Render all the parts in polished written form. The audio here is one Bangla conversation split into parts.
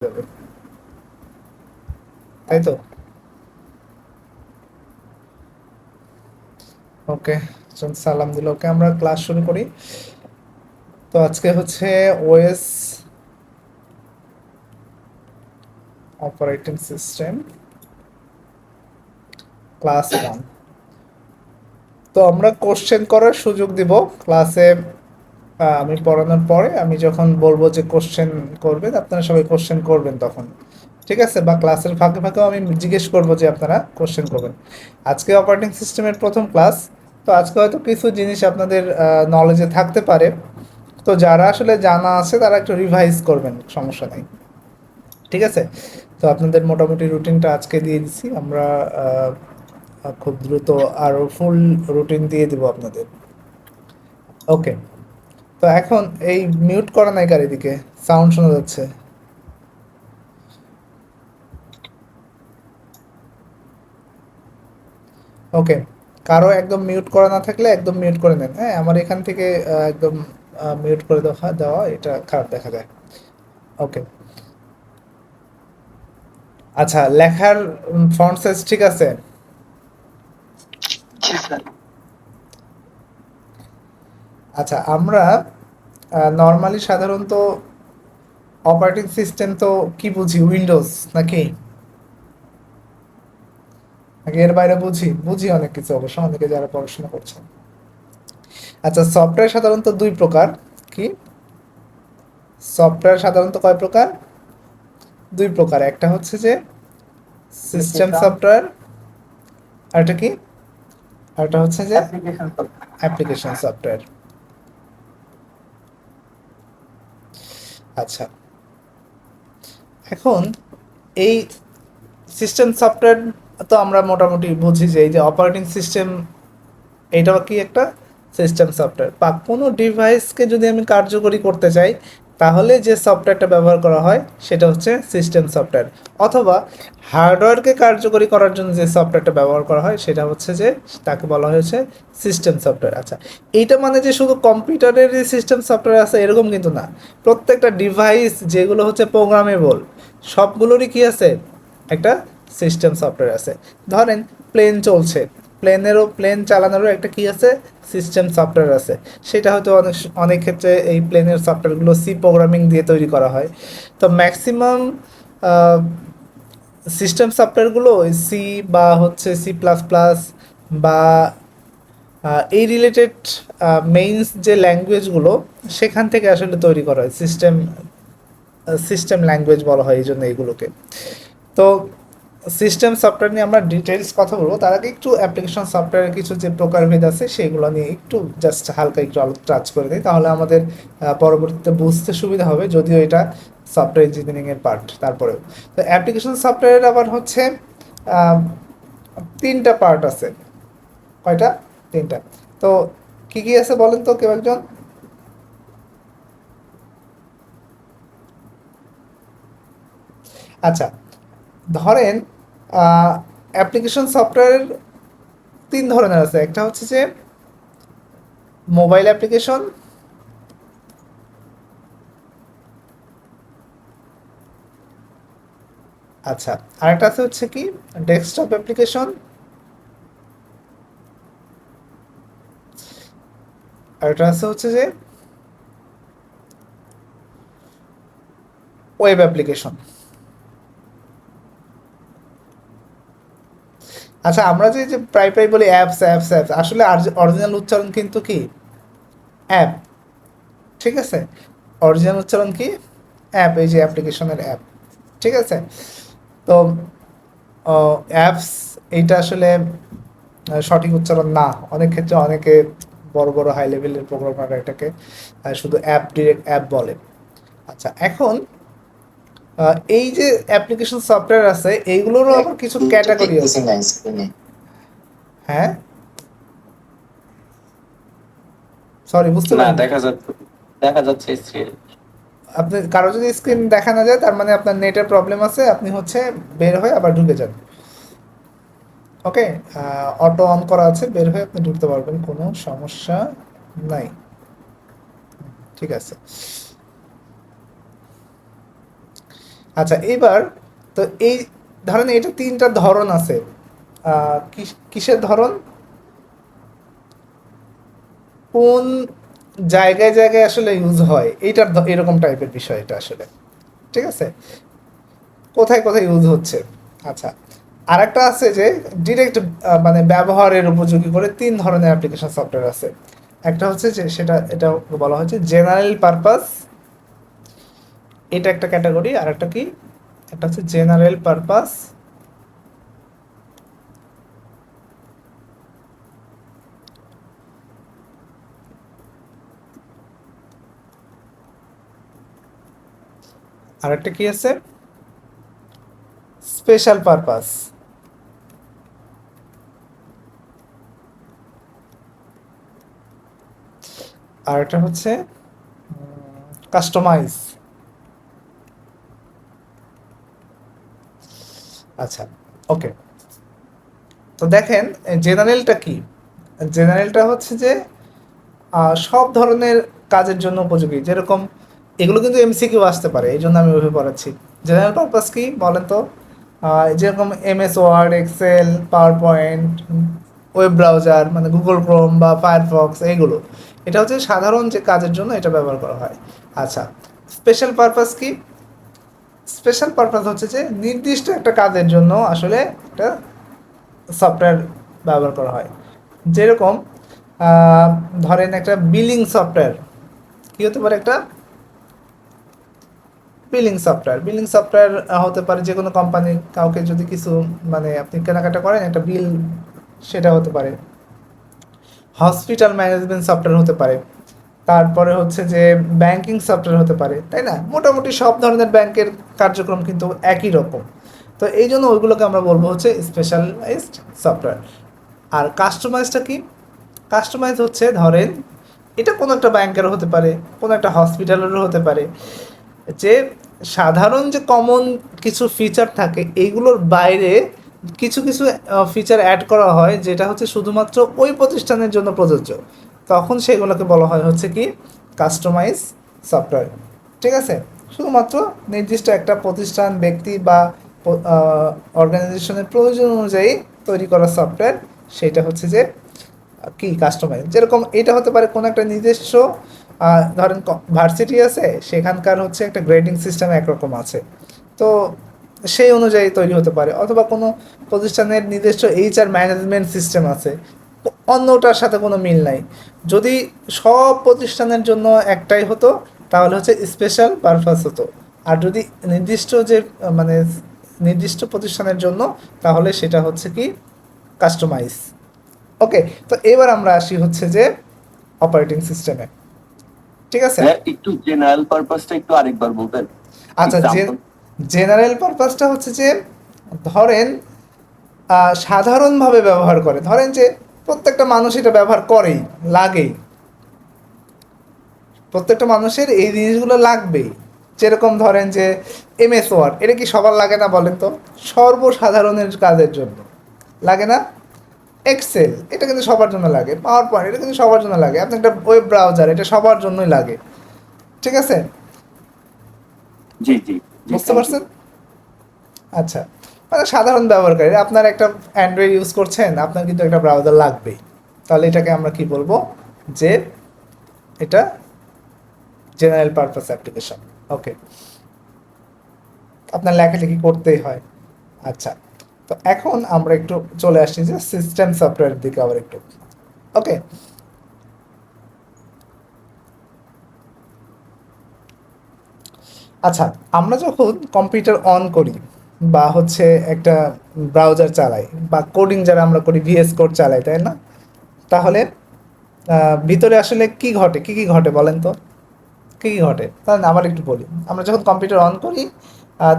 যাবে, তাই তো? ওকে, সালাম দিল। ওকে, আমরা ক্লাস শুরু করি। তো আজকে হচ্ছে ওএস অপারেটিং সিস্টেম ক্লাস 1। তো আমরা কোশ্চেন করার সুযোগ দিব ক্লাসে। আমি পড়ানোর পরে আমি যখন বলবো যে কোশ্চেন করবেন, আপনারা সবাই কোশ্চেন করবেন তখন, ঠিক আছে? বা ক্লাসের ফাঁকে ফাঁকেও আমি জিজ্ঞেস করবো যে আপনারা কোশ্চেন করবেন। আজকে অপারেটিং সিস্টেমের প্রথম ক্লাস। তো আজকে হয়তো কিছু জিনিস আপনাদের নলেজে থাকতে পারে। তো যারা আসলে জানা আছে তারা একটু রিভাইজ করবেন, সমস্যা নেই, ঠিক আছে? তো আপনাদের মোটামুটি রুটিনটা আজকে দিয়ে দিছি আমরা। খুব দ্রুত আরও ফুল রুটিন দিয়ে দিব আপনাদের। ওকে, তো এখন এই মিউট করা নাই কার এদিকে? সাউন্ড শোনা যাচ্ছে। ওকে, কারো একদম মিউট করা না থাকলে একদম মিউট করে নেন। হ্যাঁ, আমার এখান থেকে একদম মিউট করে দেওয়া দেওয়া এটা খারাপ দেখা যায়। ওকে, আচ্ছা, লেখার ফন্ট সাইজ ঠিক আছে? আচ্ছা, আমরা নর্মালি সাধারণত অপারেটিং সিস্টেম তো কি বুঝি? উইন্ডোজ নাকি? নাকি এর বাইরে বুঝি? বুঝি অনেক কিছু, অবশ্য অনেকে যারা পড়াশোনা করছেন। আচ্ছা, সফটওয়্যার সাধারণত দুই প্রকার। কি? সফটওয়্যার সাধারণত কয় প্রকার? দুই প্রকার। একটা হচ্ছে যে সিস্টেম সফটওয়্যার, আর এটা কি? আর এটা হচ্ছে যে অ্যাপ্লিকেশন সফটওয়্যার। আচ্ছা, এখন এই সিস্টেম সফটওয়্যার তো আমরা মোটামুটি বুঝি যে এই যে অপারেটিং সিস্টেম, এটাও কি একটা সিস্টেম সফটওয়্যার। বা কোনো ডিভাইসকে যদি আমি কার্যকরী করতে চাই তাহলে যে সফটওয়্যারটা ব্যবহার করা হয় সেটা হচ্ছে সিস্টেম সফটওয়্যার। অথবা হার্ডওয়্যারকে কার্যকরী করার জন্য যে সফটওয়্যারটা ব্যবহার করা হয় সেটা হচ্ছে যে তাকে বলা হয়েছে সিস্টেম সফটওয়্যার। আচ্ছা, এইটা মানে যে শুধু কম্পিউটারের সিস্টেম সফটওয়্যার আছে এরকম কিন্তু না। প্রত্যেকটা ডিভাইস যেগুলো হচ্ছে প্রোগ্রামেবল, সবগুলোরই কি আছে? একটা সিস্টেম সফটওয়্যার আছে। ধরেন প্লেন চলছে, প্লেন চালানোরও একটা কি আছে? সিস্টেম সফটওয়্যার আছে। সেটা হয়তো অনেক অনেক ক্ষেত্রে এই প্লেনের সফটওয়্যারগুলো সি প্রোগ্রামিং দিয়ে তৈরি করা হয়। তো ম্যাক্সিমাম সিস্টেম সফটওয়্যারগুলো সি বা হচ্ছে সি প্লাস প্লাস বা এই রিলেটেড মেইনস যে ল্যাঙ্গুয়েজগুলো সেখান থেকে আসলে তৈরি করা হয়। সিস্টেম ল্যাঙ্গুয়েজ বলা হয় এই জন্য এইগুলোকে। তো সিস্টেম সফটওয়্যার নিয়ে আমরা ডিটেলস কথা বলবো, তার আগে একটু অ্যাপ্লিকেশন সফটওয়্যারের কিছু যে প্রকারভেদ আছে সেগুলো নিয়ে একটু জাস্ট হালকা একটু টাচ করে দিই, তাহলে আমাদের পরবর্তীতে বুঝতে সুবিধা হবে, যদিও এটা সফটওয়্যার ইঞ্জিনিয়ারিংয়ের পার্ট তারপরেও। তো অ্যাপ্লিকেশন সফটওয়্যারের আবার হচ্ছে আহ, তিনটা পার্ট আছে। কয়টা? তিনটা। তো কি কি আছে বলেন তো কেউ একজন? আচ্ছা, ধরেন অ্যাপ্লিকেশন সফটওয়্যারের তিন ধরনের আছে। একটা হচ্ছে যে মোবাইল অ্যাপ্লিকেশন, আচ্ছা, আরেকটা আছে হচ্ছে কি ডেস্কটপ অ্যাপ্লিকেশন, আরেকটা আছে হচ্ছে যে ওয়েব অ্যাপ্লিকেশন। আচ্ছা, আমরা যে যে প্রায় প্রায় বলি অ্যাপস অ্যাপস অ্যাপস, আসলে অরিজিনাল উচ্চারণ কিন্তু কি? অ্যাপ, ঠিক আছে? অরিজিনাল উচ্চারণ কি? অ্যাপ, এই যে অ্যাপ্লিকেশনের অ্যাপ, ঠিক আছে? তো অ্যাপস এইটা আসলে সঠিক উচ্চারণ না। অনেক ক্ষেত্রে অনেকে বড় বড় হাই লেভেলের প্রোগ্রামাররা এটাকে শুধু অ্যাপ, ডিরেক্ট অ্যাপ বলে। আচ্ছা, এখন এই যে অ্যাপ্লিকেশন সফটওয়্যার আছে এইগুলোরও আবার কিছু ক্যাটাগরি আছে। হ্যাঁ, সরি, বুঝতে না, পারিনি। দেখা যাচ্ছে স্ক্রিন। আপনি কারো যদি স্ক্রিন দেখা না যায় তার মানে আপনার নেটের প্রবলেম আছে, আপনি হচ্ছে বের হয়ে আবার ঢুকে যান। ওকে, অটো অন করা আছে, বের হয়ে আপনি ঢুকতে পারবেন, কোনো সমস্যা নাই, ঠিক আছে? আচ্ছা, এইবার তো এই ধরেন এটা তিনটা ধরন আছে। কিসের ধরন, কোন জায়গায় জায়গায় আসলে ইউজ হয় এইটার এরকম টাইপের বিষয় এটা আসলে, ঠিক আছে, কোথায় কোথায় ইউজ হচ্ছে। আচ্ছা, আরেকটা আছে যে ডিরেক্ট মানে ব্যবহারের উপযোগী করে তিন ধরনের অ্যাপ্লিকেশন সফটওয়্যার আছে। একটা হচ্ছে যে এটা বলা হচ্ছে জেনারেল পারপাস, এটা একটা ক্যাটাগরি। আর একটা কি, একটা হচ্ছে জেনারেল পারপাস, আর একটা কি আছে, স্পেশাল পারপাস। আর একটা হচ্ছে কাস্টমাইজ। আচ্ছা, ওকে। তো দেখেন জেনারেলটা কি, জেনারেলটা হচ্ছে যে সব ধরনের কাজের জন্য উপযোগী, যেরকম এগুলো কিন্তু এমসিকিউ আসতে পারে, এই জন্য আমি ওইভাবে পড়াচ্ছি। জেনারেল পারপাস কি বলেন তো, যেরকম MS Word, Excel, PowerPoint, web browser মানে গুগল ক্রোম বা ফায়ারফক্স, এইগুলো এটা হচ্ছে সাধারণ যে কাজের জন্য এটা ব্যবহার করা হয়। আচ্ছা, স্পেশাল পারপাস কি, স্পেশাল পারপাস হচ্ছে যে নির্দিষ্ট একটা কাজের জন্য আসলে একটা সফটওয়্যার ব্যবহার করা হয়। যেরকম আহ, ধরেন একটা বিলিং সফটওয়্যার, কি হতে পারে, একটা বিলিং সফটওয়্যার হতে পারে যে কোনো কোম্পানি কাউকে যদি কিছু মানে আপনি কেনাকাটা করেন একটা বিল, সেটা হতে পারে। হসপিটাল ম্যানেজমেন্ট সফটওয়্যার হতে পারে, তারপরে হচ্ছে যে ব্যাংকিং সফটওয়্যার হতে পারে, তাই না? মোটামুটি সব ধরনের ব্যাংকের কার্যক্রম কিন্তু একই রকম। তো এই জন্য ওইগুলোকে আমরা বলবো হচ্ছে স্পেশালাইজড সফটওয়্যার। আর কাস্টমাইজটা কি, কাস্টমাইজ হচ্ছে ধরেন এটা কোনো একটা ব্যাংকেরও হতে পারে, কোনো একটা হসপিটালেরও হতে পারে, যে সাধারণ যে কমন কিছু ফিচার থাকে এইগুলোর বাইরে কিছু কিছু ফিচার অ্যাড করা হয় যেটা হচ্ছে শুধুমাত্র ওই প্রতিষ্ঠানের জন্য প্রযোজ্য, তখন সেগুলোকে বলা হয় হচ্ছে কি কাস্টমাইজ সফটওয়্যার। ঠিক আছে, শুধুমাত্র নির্দিষ্ট একটা প্রতিষ্ঠান, ব্যক্তি বা অর্গানাইজেশনের প্রয়োজন অনুযায়ী তৈরি করা সফটওয়্যার, সেটা হচ্ছে যে কি কাস্টমাইজ। যেরকম এটা হতে পারে কোনো একটা নিজস্ব ধরেন ভার্সিটি আছে, সেখানকার হচ্ছে একটা গ্রেডিং সিস্টেম একরকম আছে, তো সেই অনুযায়ী তৈরি হতে পারে। অথবা কোনো প্রতিষ্ঠানের নিজস্ব এইচআর ম্যানেজমেন্ট সিস্টেম আছে, অন্যটার সাথে কোনো মিল নাই। যদি সব প্রতিষ্ঠানের জন্য একটাই হতো তাহলে হচ্ছে স্পেশাল পারপাস হতো। আর যদি নির্দিষ্ট যে মানে নির্দিষ্ট প্রতিষ্ঠানের জন্য, তাহলে সেটা হচ্ছে কি কাস্টমাইজ। ওকে, তো এবার আমরা আসি হচ্ছে যে অপারেটিং সিস্টেমে, ঠিক আছে। ভাইয়া একটু জেনারেল পারপাসটা একটু আরেকবার বলবেন, আচ্ছা, এক্সাম্পল। জেনারেল পারপাসটা হচ্ছে যে ধরেন সাধারণভাবে ব্যবহার করে, ধরেন যে প্রত্যেকটা মানুষ এটা ব্যবহার করেই, লাগেই, প্রত্যেকটা মানুষের এই জিনিসগুলো লাগবেই। যেরকম ধরেন যে এমএস ওয়ার্ড, এটা কি সবার লাগে না বলেন তো, সর্বসাধারণের কাজের জন্য লাগে না। এক্সেল, এটা কিন্তু সবার জন্য লাগে। পাওয়ার পয়েন্ট, এটা কিন্তু সবার জন্য লাগে। আপনি একটা ওয়েব ব্রাউজার, এটা সবার জন্যই লাগে, ঠিক আছে, জি জি জি, বুঝতে থ্যাংক ইউ। পারছেন। আচ্ছা, মানে সাধারণ ব্যবহারকারী, আপনার একটা অ্যান্ড্রয়েড ইউজ করছেন, আপনার কিন্তু একটা ব্রাউজার লাগবেই। তাহলে এটাকে আমরা কি বলবো, যে এটা জেনারেল পারপাস অ্যাপ্লিকেশন। ওকে, আপনার লেখালেখি করতেই হয়। আচ্ছা, তো এখন আমরা একটু চলে আসছি যে সিস্টেম সফটওয়্যারের দিকে আবার একটু। ওকে, আচ্ছা, আমরা যখন কম্পিউটার অন করি বা হচ্ছে একটা ব্রাউজার চালাই বা কোডিং যারা আমরা করি ভিএস কোড চালাই, তাই না? তাহলে ভিতরে আসলে কি ঘটে, কি কি ঘটে বলেন তো, কি কি ঘটে তাহলে আবার একটু বলি। আমরা যখন কম্পিউটার অন করি,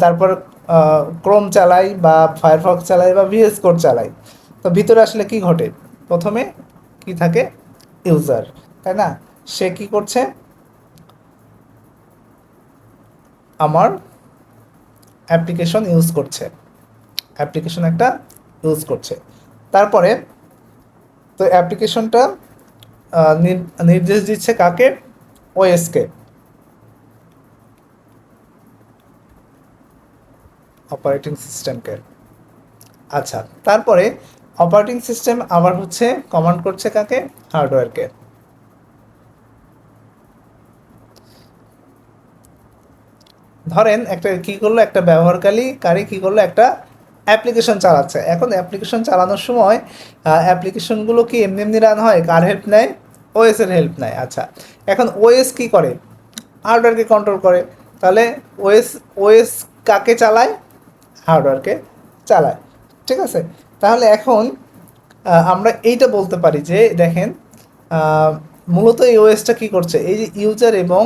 তারপর ক্রোম চালাই বা ফায়ারফক্স চালাই বা ভিএস কোড চালাই, তো ভিতরে আসলে কি ঘটে, প্রথমে কি থাকে, ইউজার, তাই না? সে কি করছে, আমার অ্যাপ্লিকেশন ইউজ করছে, অ্যাপ্লিকেশন একটা ইউজ করছে। তারপরে তো অ্যাপ্লিকেশনটা নির্দেশ দিচ্ছে কাকে, ওএসকে। অপারেটিং সিস্টেমকে। আচ্ছা, তারপরে অপারেটিং সিস্টেম আবার হচ্ছে কমান্ড করছে কাকে? হার্ডওয়্যারকে। ধরেন একটা কি করলো, একটা ব্যবহারকারী কি করলো, একটা অ্যাপ্লিকেশন চালাচ্ছে। এখন অ্যাপ্লিকেশন চালানোর সময় অ্যাপ্লিকেশনগুলো কি এমনি এমনি রান হয়? কার হেল্প নেয়? ওএস এর হেল্প নেয়। আচ্ছা, এখন ওএস কি করে? হার্ডওয়্যারকে কন্ট্রোল করে। তাহলে ওএস ওএস কাকে চালায়? হার্ডওয়্যারকে চালায়। ঠিক আছে, তাহলে এখন আমরা এইটা বলতে পারি যে দেখেন, মূলত এই ওএসটা কী করছে? এই যে ইউজার এবং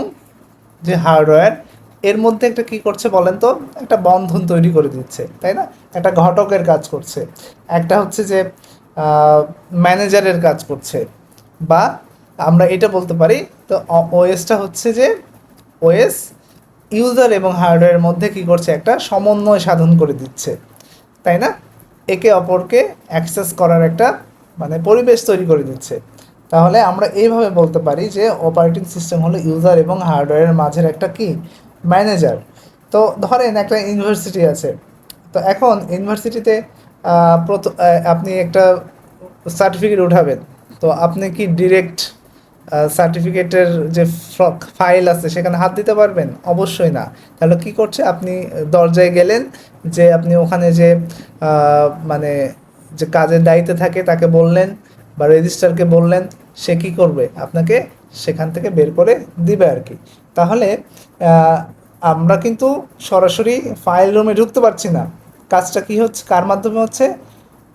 যে হার্ডওয়্যার, এর মধ্যে একটা কী করছে বলেন তো? একটা বন্ধন তৈরি করে দিচ্ছে, তাই না? একটা ঘটকের কাজ করছে, একটা হচ্ছে যে ম্যানেজারের কাজ করছে, বা আমরা এটা বলতে পারি। তো ওএসটা হচ্ছে যে ওএস ইউজার এবং হার্ডওয়্যারের মধ্যে কী করছে? একটা সমন্বয় সাধন করে দিচ্ছে, তাই না? একে অপরকে অ্যাক্সেস করার একটা মানে পরিবেশ তৈরি করে দিচ্ছে। তাহলে আমরা এইভাবে বলতে পারি যে অপারেটিং সিস্টেম হলো ইউজার এবং হার্ডওয়্যারের মাঝের একটা কি ম্যানেজার। তো ধরেন একটা ইউনিভার্সিটি আছে। তো এখন ইউনিভার্সিটিতে আপনি একটা সার্টিফিকেট উঠাবেন। তো আপনি কি ডিরেক্ট সার্টিফিকেটের যে ফাইল আছে সেখানে হাত দিতে পারবেন? অবশ্যই না। তাহলে কি করছে? আপনি দরজায় গেলেন, যে আপনি ওখানে যে মানে যে কাজের দায়িত্বে থাকে তাকে বললেন, বা রেজিস্ট্রারকে বললেন, সে কি করবে? আপনাকে সেখান থেকে বের করে দিবে আর কি। তাহলে আমরা কিন্তু সরাসরি ফাইল রুমে ঢুকতে পারছি না। কাজটা কি হচ্ছে? কার মাধ্যমে হচ্ছে?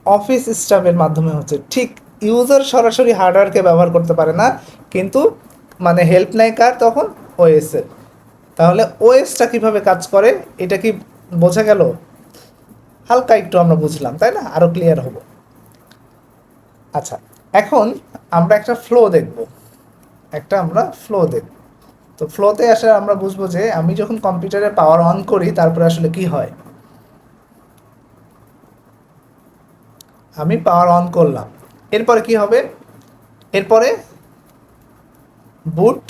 অফিস স্টাফের মাধ্যমে হচ্ছে। ঠিক ইউজার সরাসরি হার্ডওয়্যারকে ব্যবহার করতে পারে না, কিন্তু মানে হেল্প নেয় কার তখন? ওএসের। তাহলে ওএসটা কিভাবে কাজ করে এটা কি বোঝা গেল? হালকা একটু আমরা বুঝলাম, তাই না? আরও ক্লিয়ার হব। আচ্ছা, এখন আমরা একটা ফ্লো দেখব। আমরা ফ্লো দেখব। তো ফ্লোতে আসলে আমরা বুঝবো যে আমি যখন কম্পিউটারে পাওয়ার অন করি তারপরে আসলে কি হয়। আমি পাওয়ার অন করলাম, এরপরে কি হবে? এরপরে বুট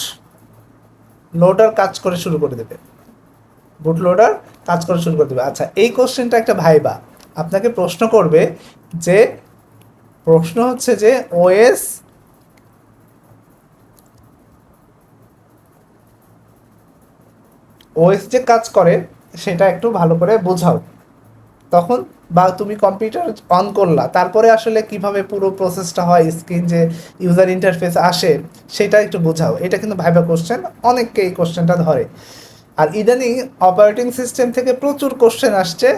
লোডার কাজ করে শুরু করে দেবে। বুট লোডার কাজ করা শুরু করে দেবে। আচ্ছা, এই কোশ্চেনটা একটা ভাইবা আপনাকে প্রশ্ন করবে, যে প্রশ্ন হচ্ছে যে ওএস যে কাজ করে সেটা একটু ভালো করে বোঝাও। তখন বা তুমি কম্পিউটার অন করলা, তারপরে আসলে কিভাবে পুরো প্রসেসটা হয়, স্ক্রিন যে ইউজার ইন্টারফেস আসে সেটা একটু বোঝাও। এটা কিন্তু ভাইবা কোশ্চেন, অনেককে এই কোশ্চেনটা ধরে। আর ইদানিং অপারেটিং সিস্টেম থেকে প্রচুর কোশ্চেন আসছে,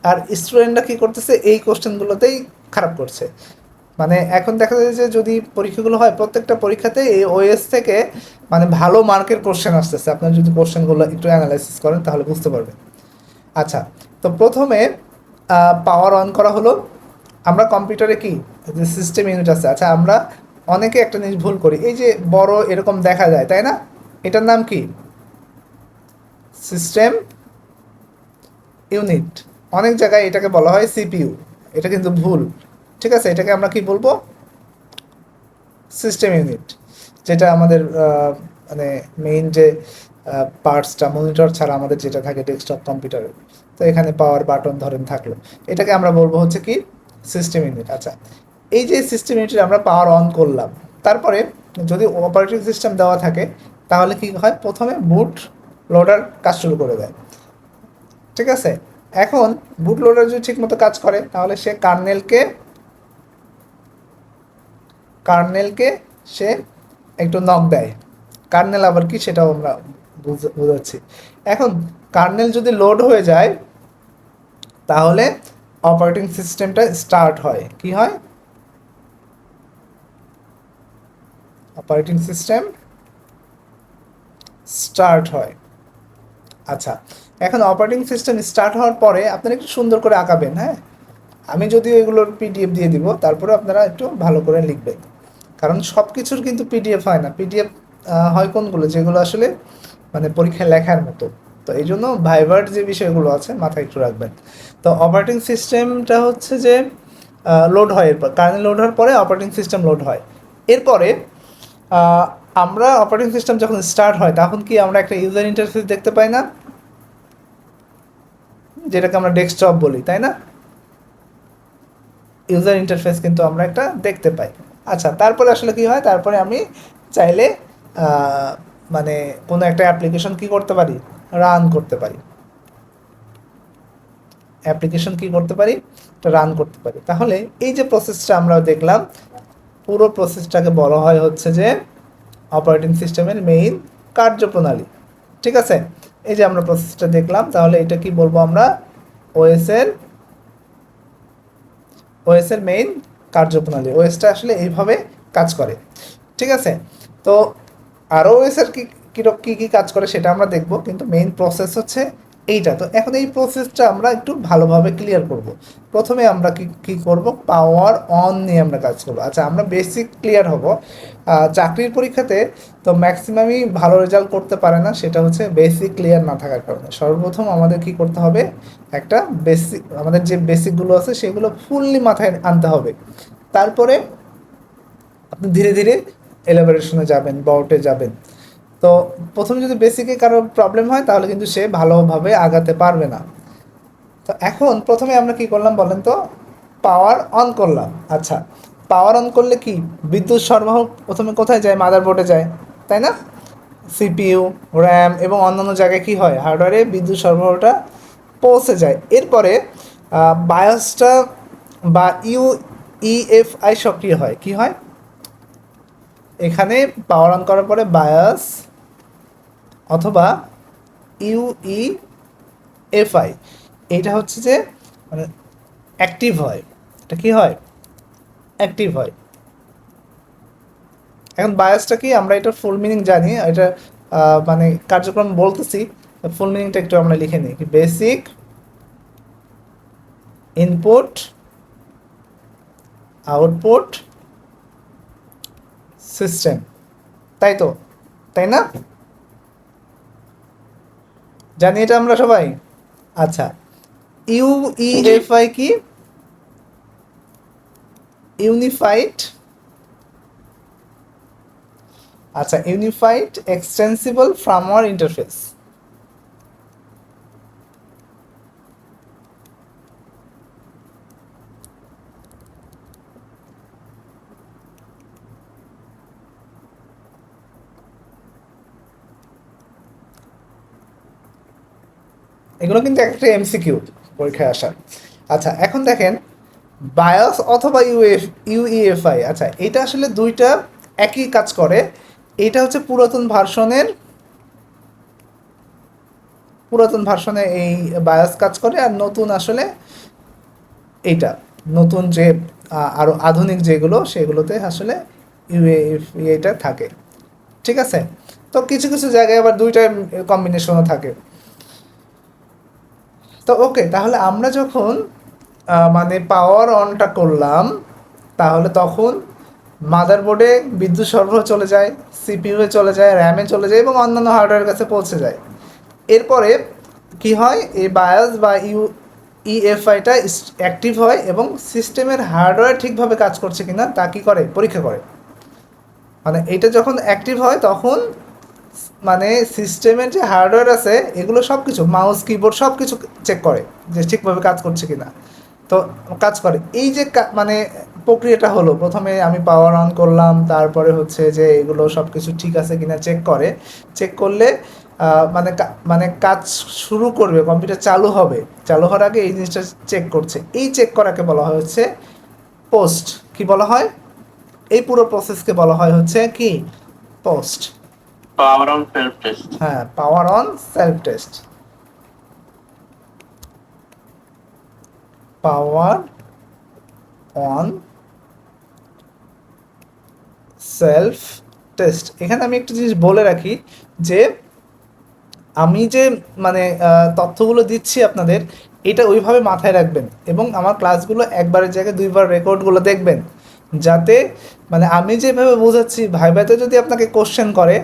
আর স্টুডেন্টরা কী করতেছে? এই কোশ্চেনগুলোতেই খারাপ করছে। মানে এখন দেখা যায় যে যদি পরীক্ষাগুলো হয়, প্রত্যেকটা পরীক্ষাতে এই ওএস থেকে মানে ভালো মার্কের কোশ্চেন আসতেছে। আপনার যদি কোশ্চেনগুলো একটু অ্যানালাইসিস করেন তাহলে বুঝতে পারবেন। আচ্ছা, তো প্রথমে পাওয়ার অন করা হলো। আমরা কম্পিউটারে কি যে সিস্টেম ইউনিট আছে, আচ্ছা আমরা অনেকে একটা জিনিস ভুল করি, এই যে বড় এরকম দেখা যায়, তাই না? এটার নাম কি? System unit. অনেক জায়গায় এটাকে বলা হয় সিপিইউ। এটা কিন্তু ভুল। ঠিক আছে, এটাকে আমরা কি বলবো? System unit. যেটা আমাদের মানে মেইন যে পার্টসটা, মনিটর ছাড়া আমাদের যেটা থাকে ডেস্কটপ কম্পিউটারে, তো এখানে পাওয়ার বাটন ধরেন থাকলো, এটাকে আমরা বলবো হচ্ছে কি? System unit. আচ্ছা, এই যে সিস্টেম ইউনিটে আমরা পাওয়ার অন করলাম, তারপরে যদি অপারেটিং সিস্টেম দেওয়া থাকে তাহলে কি হয়? প্রথমে বুট লোডার কাজ শুরু করে দেয়। ঠিক আছে, এখন বুট লোডার যদি ঠিকমতো কাজ করে তাহলে সে কার্নেলকে সে একটু নক দেয়। কার্নেল আবার কি সেটাও আমরা বুঝাচ্ছি। এখন কার্নেল যদি লোড হয়ে যায় তাহলে অপারেটিং সিস্টেমটা স্টার্ট হয়। কি হয়? অপারেটিং সিস্টেম স্টার্ট হয়। আচ্ছা, এখন অপারেটিং সিস্টেম স্টার্ট হওয়ার পরে আপনারা একটু সুন্দর করে আঁকাবেন। হ্যাঁ, আমি যদিও এগুলোর পিডিএফ দিয়ে দিব, তারপরে আপনারা একটু ভালো করে লিখবেন, কারণ সব কিছুর কিন্তু পিডিএফ হয় না। পিডিএফ হয় কোনগুলো? যেগুলো আসলে মানে পরীক্ষায় লেখার মতো। তো এই জন্য ভাইভার যে বিষয়গুলো আছে মাথায় একটু রাখবেন। তো অপারেটিং সিস্টেমটা হচ্ছে যে লোড হয়, এরপর কার্নেল লোড হওয়ার পরে অপারেটিং সিস্টেম লোড হয়। এরপরে আহ, আমরা অপারেটিং সিস্টেম যখন স্টার্ট হয় তখন কি আমরা একটা ইউজার ইন্টারফেস দেখতে পাই না? যেটাকে আমরা ডেস্কটপ বলি, তাই না? ইউজার ইন্টারফেস কিন্তু আমরা একটা দেখতে পাই। আচ্ছা, তারপরে আসলে কি হয়, তারপরে আমি চাইলে মানে কোনো একটা অ্যাপ্লিকেশন কি করতে পারি, রান করতে পারি। অ্যাপ্লিকেশন কি করতে পারি, রান করতে পারি। তাহলে এই যে প্রসেসটা আমরা দেখলাম, পুরো প্রসেসটাকে বলা হয় হচ্ছে যে অপারেটিং সিস্টেমের মেইন কার্যপ্রণালী। ঠিক আছে, এই যে আমরা প্রসেসটা দেখলাম, তাহলে এটা কি বলবো আমরা, ওএস এর মেইন কার্যপ্রণালী। ওএসটা আসলে এইভাবে কাজ করে। ঠিক আছে, তো আরও ওএস এর কী কী কাজ করে সেটা আমরা দেখব, কিন্তু মেইন প্রসেস হচ্ছে এইটা। তো এখন এই প্রসেসটা আমরা একটু ভালোভাবে ক্লিয়ার করব। প্রথমে আমরা কি করব, পাওয়ার অন নিয়ে আমরা কাজ করব। আচ্ছা, আমরা বেসিক ক্লিয়ার হব। চাকরির পরীক্ষাতে তো ম্যাক্সিমামই ভালো রেজাল্ট করতে পারে না, সেটা হচ্ছে বেসিক ক্লিয়ার না থাকার কারণে। সর্বপ্রথম আমাদের কি করতে হবে, একটা বেসিক, আমাদের যে বেসিকগুলো আছে সেগুলো ফুললি মাথায় আনতে হবে। তারপরে আপনি ধীরে ধীরে এলাবোরেশনে যাবেন, বর্ডে যাবেন। তো প্রথমে যদি বেসিকে কারো প্রবলেম হয় তাহলে কিন্তু সে ভালোভাবে আগাতে পারবে না। তো এখন প্রথমে আমরা কি করলাম বলেন তো, পাওয়ার অন করলাম। আচ্ছা, পাওয়ার অন করলে কি বিদ্যুৎ সরবরাহ প্রথমে কোথায় যায়, মাদারবোর্ডে যায়, তাই না? সিপিইউ, র্যাম এবং অন্যান্য জায়গায় কি হয়, হার্ডওয়্যারে বিদ্যুৎ সরবরাহটা পৌঁছে যায়। এরপরে বায়োসটা বা ইউইএফআই সক্রিয় হয়। কি হয়, এখানে পাওয়ার অন করার পরে বায়াস অথবা ইউইএফআই এইটা হচ্ছে যে মানে অ্যাক্টিভ হয়। এটা কি হয়, অ্যাক্টিভ হয়। এখন বায়াসটা কি, আমরা এটার ফুল মিনিং জানি, এটা মানে কার্যক্রম বলতেছি, ফুল মিনিংটা একটু আমরা লিখে নিই। বেসিক ইনপুট আউটপুট সিস্টেম, তাই তো, তাই না? জানি এটা আমরা সবাই। আচ্ছা, ইউইএফআই কি, ইউনিফাইড, আচ্ছা, ইউনিফাইড এক্সটেন্সিবল ফার্মওয়্যার ইন্টারফেস। এগুলো কিন্তু একটা এমসিকিউ পরীক্ষায় আসার। আচ্ছা, এখন দেখেন বায়োস অথবা ইউইএফআই, আচ্ছা এটা আসলে দুইটা একই কাজ করে। এটা হচ্ছে পুরাতন ভার্সনে এই বায়োস কাজ করে, আর নতুন আসলে এইটা নতুন যে আরও আধুনিক যেগুলো সেগুলোতে আসলে ইউএফআইটা থাকে। ঠিক আছে, তো কিছু কিছু জায়গায় আবার দুইটা কম্বিনেশনও থাকে। তো ওকে, তাহলে আমরা যখন মানে পাওয়ার অনটা করলাম, তাহলে তখন মাদারবোর্ডে বিদ্যুৎ সরবরাহ চলে যায়, সিপিইউয়ে চলে যায়, র্যামে চলে যায় এবং অন্যান্য হার্ডওয়্যারের কাছে পৌঁছে যায়। এরপরে কি হয়, এই বায়োস বা ইএফআইটা অ্যাক্টিভ হয় এবং সিস্টেমের হার্ডওয়্যার ঠিকভাবে কাজ করছে কিনা তা কী করে, পরীক্ষা করে। মানে এটা যখন অ্যাক্টিভ হয় তখন মানে সিস্টেমের যে হার্ডওয়্যার আছে এগুলো সব কিছু, মাউস কিবোর্ড সব কিছু চেক করে যে ঠিকভাবে কাজ করছে কিনা। তো কাজ করে এই যে মানে প্রক্রিয়াটা হলো, প্রথমে আমি পাওয়ার অন করলাম, তারপরে হচ্ছে যে এগুলো সব কিছু ঠিক আছে কিনা চেক করে। চেক করলে মানে মানে কাজ শুরু করবে, কম্পিউটার চালু হবে, চালু হওয়ার আগে এই জিনিসটা চেক করছে। এই চেক করাকে বলা হয় হচ্ছে পোস্ট। কি বলা হয়, এই পুরো প্রসেসকে বলা হয় হচ্ছে কি, post. Power on self test. হ্যাঁ, power on self test, power on self test. এখানে আমি একটা জিনিস বলে রাখি যে আমি যে মানে তথ্যগুলো দিচ্ছি আপনাদের, এটা ওইভাবে মাথায় রাখবেন এবং আমার ক্লাসগুলো একবারের জায়গায় দুইবার রেকর্ডগুলো দেখবেন, যাতে মানে আমি যেভাবে বোঝাচ্ছি ভাইভাতে যদি আপনাকে কোশ্চেন করে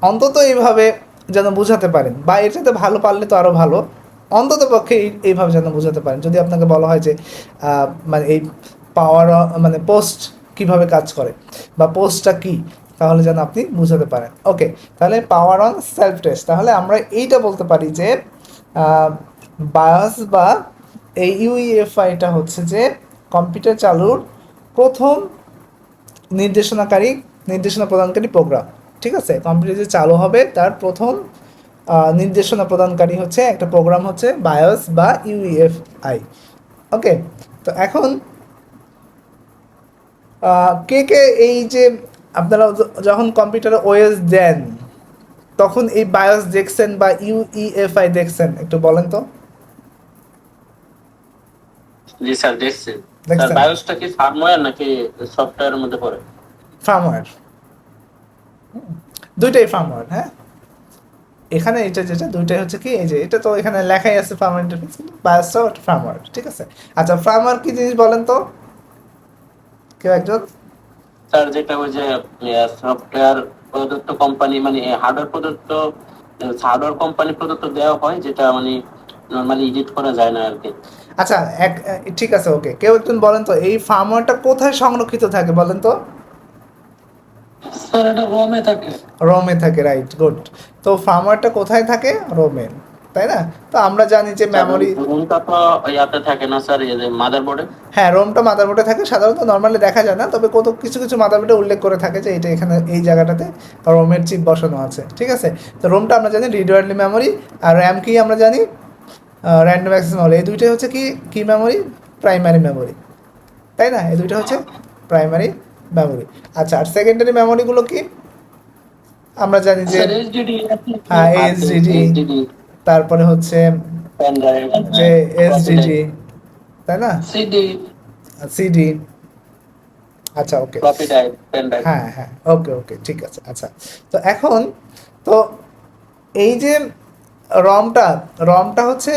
অন্তত এইভাবে যেন বোঝাতে পারেন, বা এর সাথে ভালো পারলে তো আরও ভালো, অন্তত পক্ষে এইভাবে যেন বোঝাতে পারেন। যদি আপনাকে বলা হয় যে মানে এই পাওয়ার মানে পোস্ট কিভাবে কাজ করে বা পোস্টটা কি, তাহলে যেন আপনি বুঝাতে পারেন। ওকে, তাহলে পাওয়ার অন সেলফ টেস্ট, তাহলে আমরা এইটা বলতে পারি যে বায়োস বা এই ইউইএফআইটা হচ্ছে যে কম্পিউটার চালুর প্রথম নির্দেশনা প্রদানকারী প্রোগ্রাম। ঠিক আছে, কম্পিউটার যে চালু হবে তার প্রথম নির্দেশনা প্রদানকারী হচ্ছে একটা প্রোগ্রাম হচ্ছে বায়োস বা ইউইএফআই। ওকে, তো এখন কে কে এই যে আপনারা যখন কম্পিউটারে ওএস দেন তখন এই বায়োস দেখছেন বা ইউইএফআই দেখছেন, একটু বলেন তো। জি স্যার দেখছি। স্যার দেখছেন বায়োসটা কি ফার্মওয়্যার নাকি সফটওয়্যারের মধ্যে পড়ে? ফার্মওয়্যার, দুইটাই ফার্মওয়্যার। হ্যাঁ, এখানে এটা যেটা দুইটাই হচ্ছে কি, এই যে এটা তো এখানে লেখাই আছে ফার্মওয়্যার ইন্টারফেস, বায়োসটাও একটা ফার্মওয়্যার। ঠিক আছে, আচ্ছা ফার্মওয়্যার কি জিনিস বলেন তো কেউ একজন। স্যার যেটা ওই যে সফটওয়্যার প্রদত্ত কোম্পানি মানে হার্ডওয়্যার কোম্পানি প্রদত্ত দেওয়া হয়, যেটা মানে নর্মালি এডিট করা যায় না আর কি। আচ্ছা ঠিক আছে, ওকে, কেউ একজন বলেন তো এই ফার্মওয়্যারটা কোথায় সংরক্ষিত থাকে বলেন তো। স্যার এটা রোমে থাকে। রোমে থাকে, রাইট, গুড। তো ফার্মওয়্যারটা কোথায় থাকে, রোমে, তাই না? তো আমরা জানি যে স্যার মেমোরি, রুমটা তো ইয়াতে থাকে না স্যার, এই যে মাদারবোর্ডে। হ্যাঁ রোমটা মাদারবোর্ডে থাকে, সাধারণত নর্মালি দেখা যায় না, তবে কত কিছু কিছু মাদারবোর্ডে উল্লেখ করে থাকে যে এটা এখানে এই জায়গাটাতে রোমের চিপ বসানো আছে। ঠিক আছে, তো রোমটা আমরা জানি রিড অনলি মেমোরি, আর র্যাম কি আমরা জানি র্যান্ডম অ্যাক্সেস মেমোরি। এই দুইটাই হচ্ছে কি কি মেমোরি, প্রাইমারি মেমোরি, তাই না? এই দুইটা হচ্ছে প্রাইমারি মেমোরি। আচ্ছা, আর সেকেন্ডারি মেমোরিগুলো কি আমরা জানি যে স্যার এইচডিডি হ্যাঁ আছে, এইচডিডি, এইচডিডি, তারপরে হচ্ছে পেন ড্রাইভ, যে ফ্লপি ড্রাইভ, এসডিডি, তাই না, সিডি, সিডি। আচ্ছা ওকে, ফ্লপি ড্রাইভ, পেন ড্রাইভ। হ্যাঁ হ্যাঁ, ওকে ওকে, ঠিক আছে। আচ্ছা, তো এখন তো এই যে রমটা রমটা হচ্ছে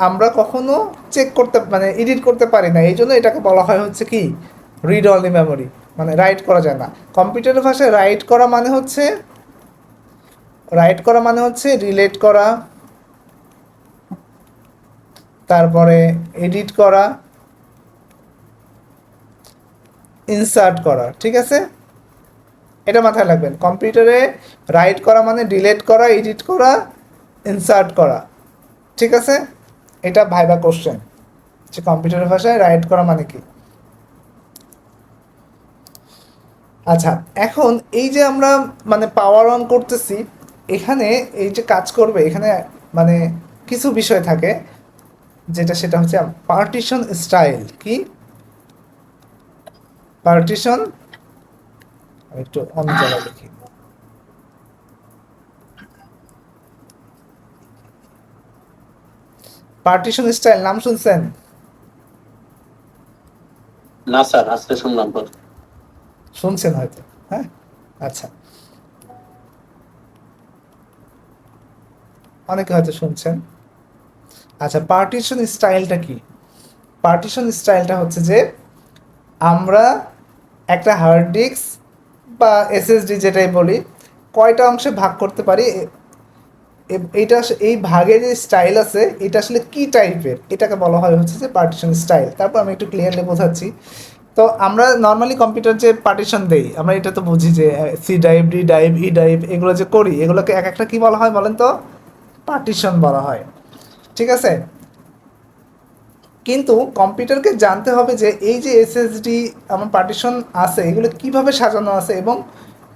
আমরা কখনো চেক করতে মানে এডিট করতে পারি না, এই জন্য এটাকে বলা হয় হচ্ছে কি রিড অনলি মেমোরি, মানে রাইট করা যায় না। কম্পিউটারের ভাষায় রাইট করা মানে হচ্ছে রিলেট করা, তারপরে এডিট করা, ইনসার্ট করা। ঠিক আছে, এটা মাথায় রাখবেন। কম্পিউটারে রাইট করা মানে ডিলেট করা, এডিট করা, ইনসার্ট করা। ঠিক আছে, এটা ভাইবা কোশ্চেন যে কম্পিউটারের ভাষায় রাইট করা মানে কি। আচ্ছা, এখন এই যে আমরা মানে পাওয়ার অন করতেছি, এখানে এই যে কাজ করবে এখানে মানে কিছু বিষয় থাকে, যেটা সেটা হচ্ছে পার্টিশন স্টাইল। কি পার্টিশন, একটু অন্য জায়গায় লিখি। পার্টিশন স্টাইল নাম শুনছেন? না স্যার আজকে শুনলাম তো। শুনছেন হয়তো, হ্যাঁ। আচ্ছা, অনেকে হয়তো শুনছেন। আচ্ছা, পার্টিশন স্টাইলটা কি? পার্টিশন স্টাইলটা হচ্ছে যে আমরা একটা হার্ড ডিস্ক বা এসএসডি যেটাই বলি, কয়টা অংশে ভাগ করতে পারি, এইটা এই ভাগের যে স্টাইল আছে এটা আসলে কি টাইপের, এটাকে বলা হয় হচ্ছে যে পার্টিশন স্টাইল। তারপর আমি একটু ক্লিয়ারলি বোঝাচ্ছি। তো আমরা নর্মালি কম্পিউটার যে পার্টিশন দেই, আমরা এটা তো বুঝি যে C drive, D drive, E drive, এগুলো যে করি এগুলোকে এক একটা কি বলা হয় বলেন তো, পার্টিশন বলা হয়। ঠিক আছে, কিন্তু কম্পিউটারকে জানতে হবে যে এই যে এসএসডি আমার পার্টিশন আছে এগুলো কিভাবে সাজানো আছে এবং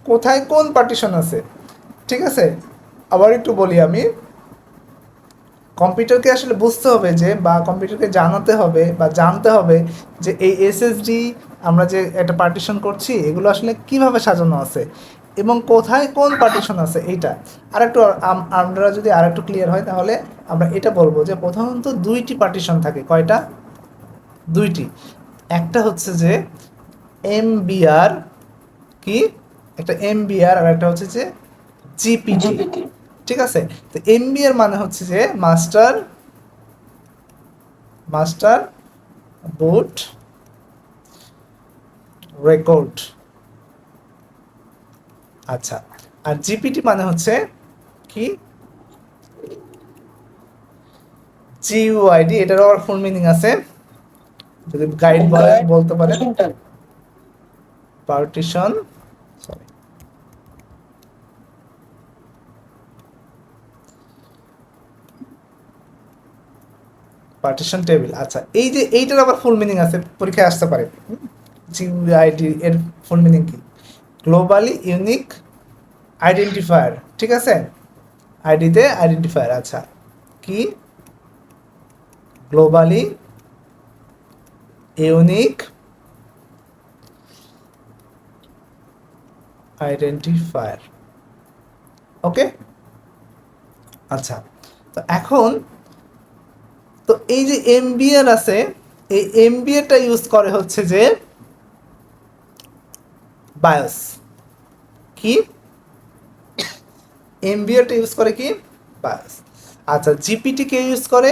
কোথায় কোন পার্টিশন আছে। ঠিক আছে, আবার একটু বলি আমি, কম্পিউটারকে আসলে বুঝতে হবে যে বা কম্পিউটারকে জানাতে হবে বা জানতে হবে যে এই এসএসডি আমরা যে একটা পার্টিশন করছি এগুলো আসলে কিভাবে সাজানো আছে এবং কোথায় কোন পার্টিশন আছে এইটা। আর একটু আমরা যদি আর একটু ক্লিয়ার হয় তাহলে আমরা এটা বলবো যে প্রধানত দুইটি পার্টিশন থাকে। কয়টা? দুইটি। একটা হচ্ছে যে এমবিআর, কি একটা এমবিআর, আর একটা হচ্ছে যে জিপিটি। জিপিটি। ঠিক আছে, তো এমবিআর মানে হচ্ছে যে মাস্টার মাস্টার বুট রেকর্ড। আচ্ছা, আর জিপিটি মানে হচ্ছে কি জিইউআইডি, এটারও আবার ফুল মিনিং আছে, যদি গাইড বলতে পারেন। Partition, sorry, partition table. আচ্ছা, এই যে এইটার আবার ফুল মিনিং আছে, পরীক্ষায় আসতে পারে। জিআইডি এর ফুল মিনিং কি? গ্লোবালি ইউনিক আইডেন্টিফায়ার, ঠিক আছে? আইডিতে আইডেন্টিফায়ার। আচ্ছা, কি গ্লোবালি ইউনিক আইডেন্টিফায়ার। ওকে, আচ্ছা। তো এখন তো এই যে এমবিআর আছে, এই এমবিআরটা ইউজ করে হচ্ছে যে বায়োস। কি এমবিআরটা ইউজ করে কি? বায়োস। আচ্ছা, জিপিটি কে ইউজ করে?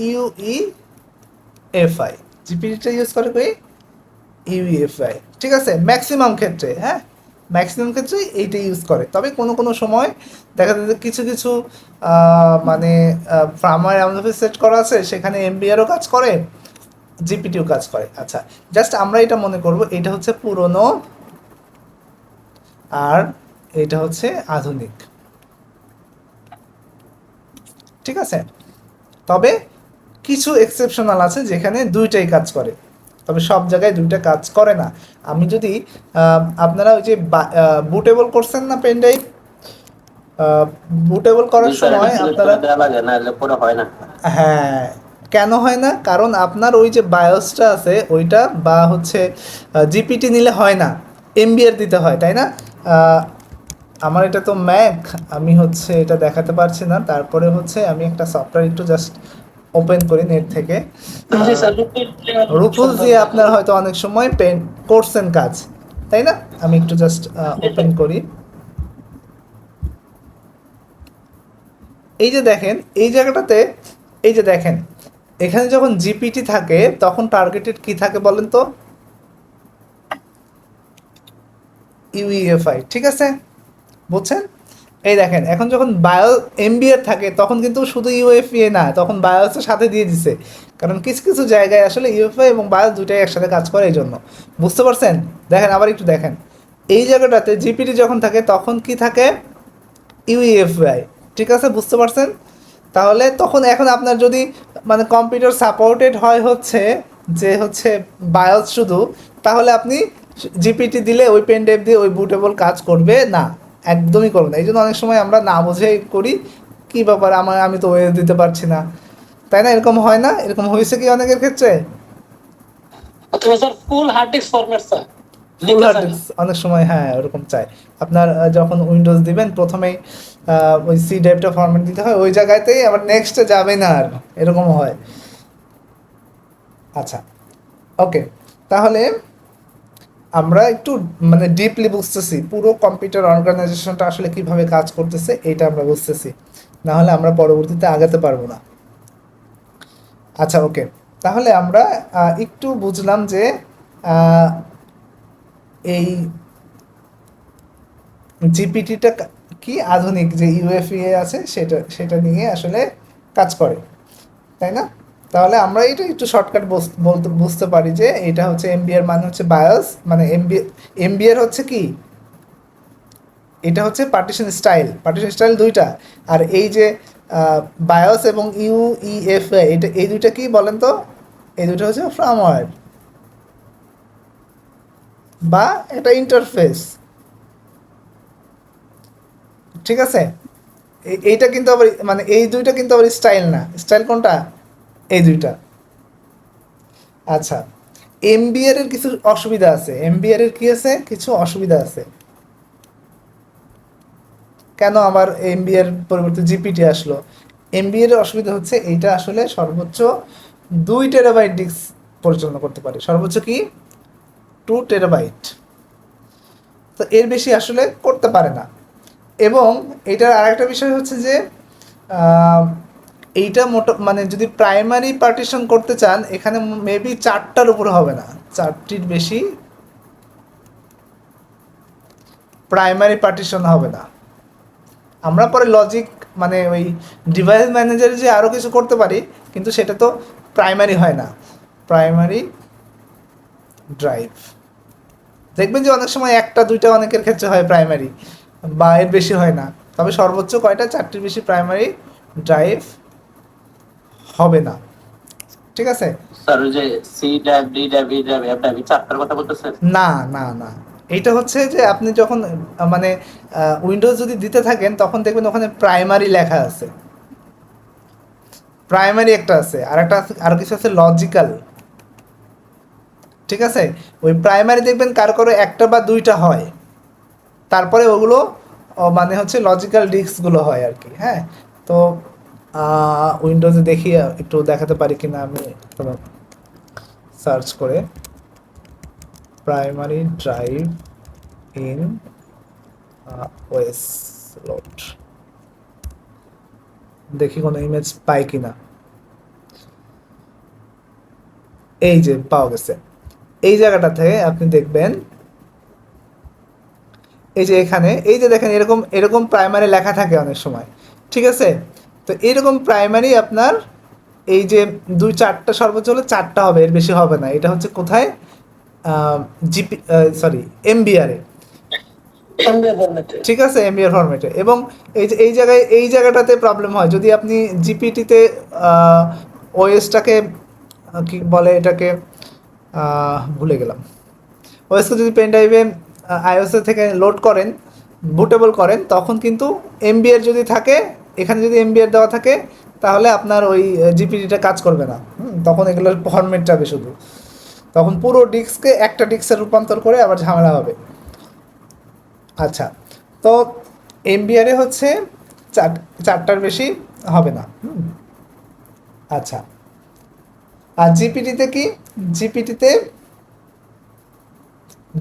ইউইএফআই। জিপিটিটা ইউজ করে কি? ইউইএফআই, ঠিক আছে? ম্যাক্সিমাম ক্ষেত্রে, হ্যাঁ, ম্যাক্সিমাম ক্ষেত্রে এইটা ইউজ করে। তবে কোনো কোনো সময় দেখা যায় যে কিছু কিছু মানে ফার্মওয়্যার এমনভাবে সেট করা আছে সেখানে এমবিআরও কাজ করে, জিপিটিও কাজ করে। আচ্ছা, জাস্ট আমরা এটা মনে করব এটা হচ্ছে পুরনো আর এটা হচ্ছে আধুনিক, ঠিক আছে? তবে কিছু এক্সেপশনাল আছে যেখানে দুইটাই কাজ করে, তবে সব জায়গায় দুইটা কাজ করে না। আমি যদি আপনারা ওই যে বুটেবল করছেন না পেন ড্রাইভ, বুটেবল করার সময় আপনারা, লাগে না, এলে পরে হয় না। হ্যাঁ, কেন হয় না? কারণ আপনার ওই যে বায়োসটা আছে ওইটা বা হচ্ছে জিপিটি নিলে হয় না, এমবিআর দিতে হয়, তাই না? আমার এটা তো ম্যাক, আমি হচ্ছে এটা দেখাতে পারছি না। তারপরে হচ্ছে আমি একটা সফটওয়্যার একটু জাস্ট ওপেন করি নেট থেকে। রুফুল দিয়ে আপনার হয়তো অনেক সময় পেন করছেন কাজ, তাই না? আমি একটু জাস্ট ওপেন করি। এই যে দেখেন এই জায়গাটাতে, এই যে দেখেন এখানে যখন জিপিটি থাকে তখন টার্গেটেড কি থাকে বলেন তো? ইউইএফআই, ঠিক আছে? বুঝছেন? এই দেখেন এখন যখন বায়ো এমবিআর থাকে তখন কিন্তু শুধু ইউএফএ না, তখন বায়োসের সাথে দিয়ে দিছে, কারণ কিছু কিছু জায়গায় আসলে ইউএফআই এবং বায়োস দুটাই একসাথে কাজ করে, এই জন্য। বুঝতে পারছেন? দেখেন আবার একটু দেখেন, এই জায়গাটাতে জিপিটি যখন থাকে তখন কি থাকে? ইউইএফআই, ঠিক আছে? বুঝতে পারছেন? তাহলে তখন এখন আপনার যদি মানে কম্পিউটার সাপোর্টেড হয় হচ্ছে যে হচ্ছে বায়োস শুধু, তাহলে আপনি জিপিটি দিলে ওই পেন ড্রাইভ দিয়ে ওই বুটেবল কাজ করবে না, একদমই করবে না। এই জন্য অনেক সময় আমরা না বুঝে করি, কি ব্যাপার আমি তো ওয়ে দিতে পারছি না, তাই না? এরকম হয় না? এরকম হয়েছে কি অনেকের ক্ষেত্রে? অথবা sir full hard disk format sir, full hard disk অনেক সময়, হ্যাঁ, ওরকম চায়। আপনার যখন উইন্ডোজ দিবেন প্রথমেই ওই সি ড্রাইভটা ফরম্যাট দিতে হয়, ওই জায়গাতেই আবার নেক্সটে যাবে না আর, এরকম হয়। আচ্ছা, ওকে, তাহলে আমরা একটু মানে ডিপলি বুঝতেছি পুরো কম্পিউটার অর্গানাইজেশনটা আসলে কিভাবে কাজ করতেছে, এটা আমরা বুঝতেছি, না হলে আমরা পরবর্তীতে আগাতে পারবো না। আচ্ছা, ওকে, তাহলে আমরা একটু বুঝলাম যে এই জিপিটিটা কি আধুনিক যে ইউএফএ আছে সেটা সেটা নিয়ে আসলে কাজ করে, তাই না? তাহলে আমরা এটা একটু শর্টকাট বলতে বুঝতে পারি যে এটা হচ্ছে এমবিআর মানে হচ্ছে বায়োস, মানে এমবিআর হচ্ছে কি? এটা হচ্ছে পার্টিশন স্টাইল দুইটা। আর এই যে বায়োস এবং ইউইএফএ, এটা এই দুইটা কি বলেন তো? এই দুইটা হচ্ছে ফার্মওয়্যার বা এটা ইন্টারফেস, ঠিক আছে? এইটা কিন্তু আবার মানে এই দুইটা কিন্তু আবার স্টাইল না। স্টাইল কোনটা? এই দুইটা। আচ্ছা, এমবিআর এর কিছু অসুবিধা আছে। এমবিআর এর কি আছে? কিছু অসুবিধা আছে। কেন আবার এমবিআর পরিবর্তে জিপিটি আসলো? এমবিআর এর অসুবিধা হচ্ছে এইটা আসলে সর্বোচ্চ 2 টেরাবাইট ডিস্ক পরিচালনা করতে পারে। সর্বোচ্চ কি? 2 টেরাবাইট। তো এর বেশি আসলে করতে পারে না। এবং এটার আরেকটা বিষয় হচ্ছে যে এইটা মানে যদি প্রাইমারি পার্টিশন করতে চান এখানে মেবি 4টার উপরে হবে না, 4টির বেশি প্রাইমারি পার্টিশন হবে না। আমরা পরে লজিক মানে ওই ডিভাইস ম্যানেজারে যে আরও কিছু করতে পারি, কিন্তু সেটা তো প্রাইমারি হয় না। প্রাইমারি ড্রাইভ দেখবেন যে অনেক সময় 1টা 2টা অনেকের ক্ষেত্রে হয় প্রাইমারি, বা এর বেশি হয় না। তবে সর্বোচ্চ কয়টা? 4টির বেশি প্রাইমারি ড্রাইভ হবে না। ঠিক আছে? স্যার ওই যে C drive, D drive, E drive, F drive, এই চারটার কথা বলতেছেন? না না না, এইটা হচ্ছে যে আপনি যখন মানে উইন্ডোজ যদি দিতে থাকেন তখন দেখবেন ওখানে প্রাইমারি লেখা আছে, প্রাইমারি একটা আছে, আর একটা আর কিছু আছে লজিক্যাল। ঠিক আছে, ওই প্রাইমারি দেখবেন কারো একটা বা দুইটা হয়, তারপরে ওগুলো মানে হচ্ছে লজিক্যাল ডিস্কগুলো হয় আর কি। হ্যাঁ, তো উইন্ডোজে দেখি একটু দেখাতে পারি কিনা আমি সার্চ করে, primary drive in OS load, দেখি কোনো ইমেজ পাই কিনা। এই যে পাওয়া গেছে, এই জায়গাটা থেকে আপনি দেখবেন, এই যে এখানে এই যে দেখেন এরকম এরকম প্রাইমারি লেখা থাকে অনেক সময়। ঠিক আছে, তো এরকম প্রাইমারি আপনার এই যে দুই চারটা সর্বোচ্চ হলে চারটা হবে, এর বেশি হবে না। এটা হচ্ছে কোথায়, জিপি সরি এমবিআরে। এমবিআর ফরম্যাটে। ঠিক আছে, এমবিআর ফরম্যাটে। এবং এই যে এই জায়গায় এই জায়গাটাতে প্রবলেম হয় যদি আপনি জিপিটিতে ওএসটাকে কি বলে এটাকে, ভুলে গেলাম, ওএসকে যদি পেন ড্রাইভে আইওএসএ থেকে লোড করেন, বুটেবল করেন, তখন কিন্তু এমবিআর যদি থাকে, এখানে যদি এমবিআর দেওয়া থাকে, তাহলে আপনার ওই জিপিটিটা কাজ করবে না। তখন এগুলোর ফরম্যাট যাবে শুধু, তখন পুরো ডিস্ককে একটা ডিস্কে রূপান্তর করে আবার ঝামেলা হবে। আচ্ছা, তো এমবিআরে হচ্ছে চারটার বেশি হবে না। আচ্ছা, আর জিপিটিতে কি, জিপিটিতে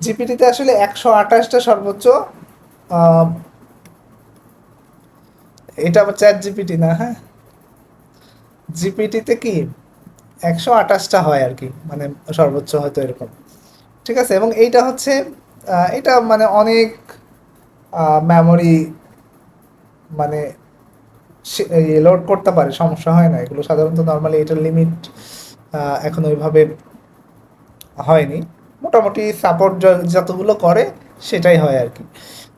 জিপিটিতে আসলে 128টা সর্বোচ্চ, এটা আবার চ্যাট জিপিটি না, হ্যাঁ, জিপিটিতে কি 128টা হয় আর কি, মানে সর্বোচ্চ হয়তো এরকম। ঠিক আছে, এবং এইটা হচ্ছে এটা মানে অনেক মেমোরি মানে লোড করতে পারে, সমস্যা হয় না এগুলো। সাধারণত নর্মালি এটার লিমিট এখন ওইভাবে হয়নি, মোটামুটি সাপোর্ট যতগুলো করে সেটাই হয় আর কি।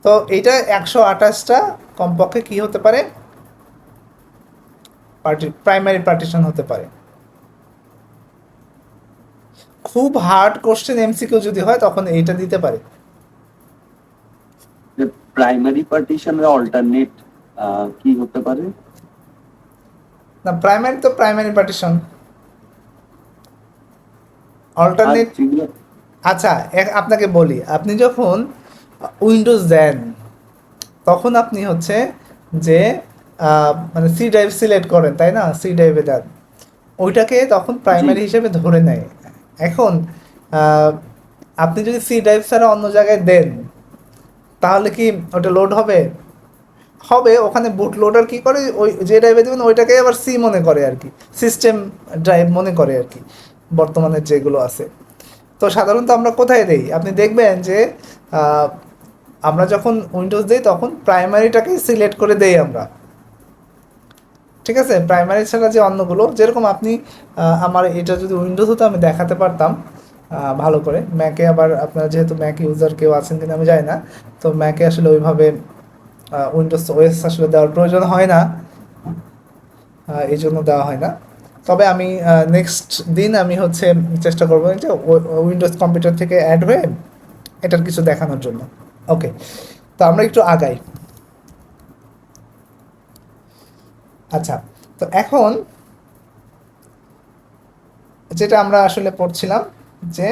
তো এইটা 128টা কমপক্ষে কি হতে পারে, প্রাইমারি পার্টিশন হতে পারে। খুব হার্ড কোশ্চেন এমসিকিউ যদি হয় তখন এইটা দিতে পারে। প্রাইমারি পার্টিশনের অল্টারনেট কি হতে পারে? না, প্রাইমারি তো প্রাইমারি পার্টিশন, অল্টারনেট। আচ্ছা, আপনাকে বলি, আপনি যখন উইন্ডোজ দেন তখন আপনি হচ্ছে যে মানে সি ড্রাইভ সিলেক্ট করেন, তাই না? সি ড্রাইভে দেন, ওইটাকে তখন প্রাইমারি হিসেবে ধরে নেয়। এখন আহ, আপনি যদি সি ড্রাইভ ছাড়া অন্য জায়গায় দেন তাহলে কি ওটা লোড হবে? হবে। ওখানে বুট লোডার কি করে, ওই যে ড্রাইভে দেবেন ওইটাকে আবার সি মনে করে আর কি, সিস্টেম ড্রাইভ মনে করে আর কি, বর্তমানে যেগুলো আছে। তো সাধারণত আমরা কোথায় দেই, আপনি দেখবেন যে আমরা যখন উইন্ডোজ দিই তখন প্রাইমারিটাকেই সিলেক্ট করে দেই আমরা। ঠিক আছে, প্রাইমারি ছাড়া যে অন্যগুলো, যেরকম আপনি আমার এটা যদি উইন্ডোজ হতো আমি দেখাতে পারতাম ভালো করে। ম্যাকে আবার আপনারা যেহেতু ম্যাক ইউজার কেউ আছেন কিনা আমি জানি না, তো ম্যাকে আসলে ওইভাবে উইন্ডোজ ওএস আসলে দেওয়ার প্রয়োজন হয় না, এই জন্য দেওয়া হয় না। তবে আমি নেক্সট দিন আমি হচ্ছে চেষ্টা করবো যে উইন্ডোজ কম্পিউটার থেকে অ্যাড হয়ে এটার কিছু দেখানোর জন্য। ওকে, তো আমরা একটু আগাই। আচ্ছা, তো এখন যেটা আমরা আসলে পড়ছিলাম যে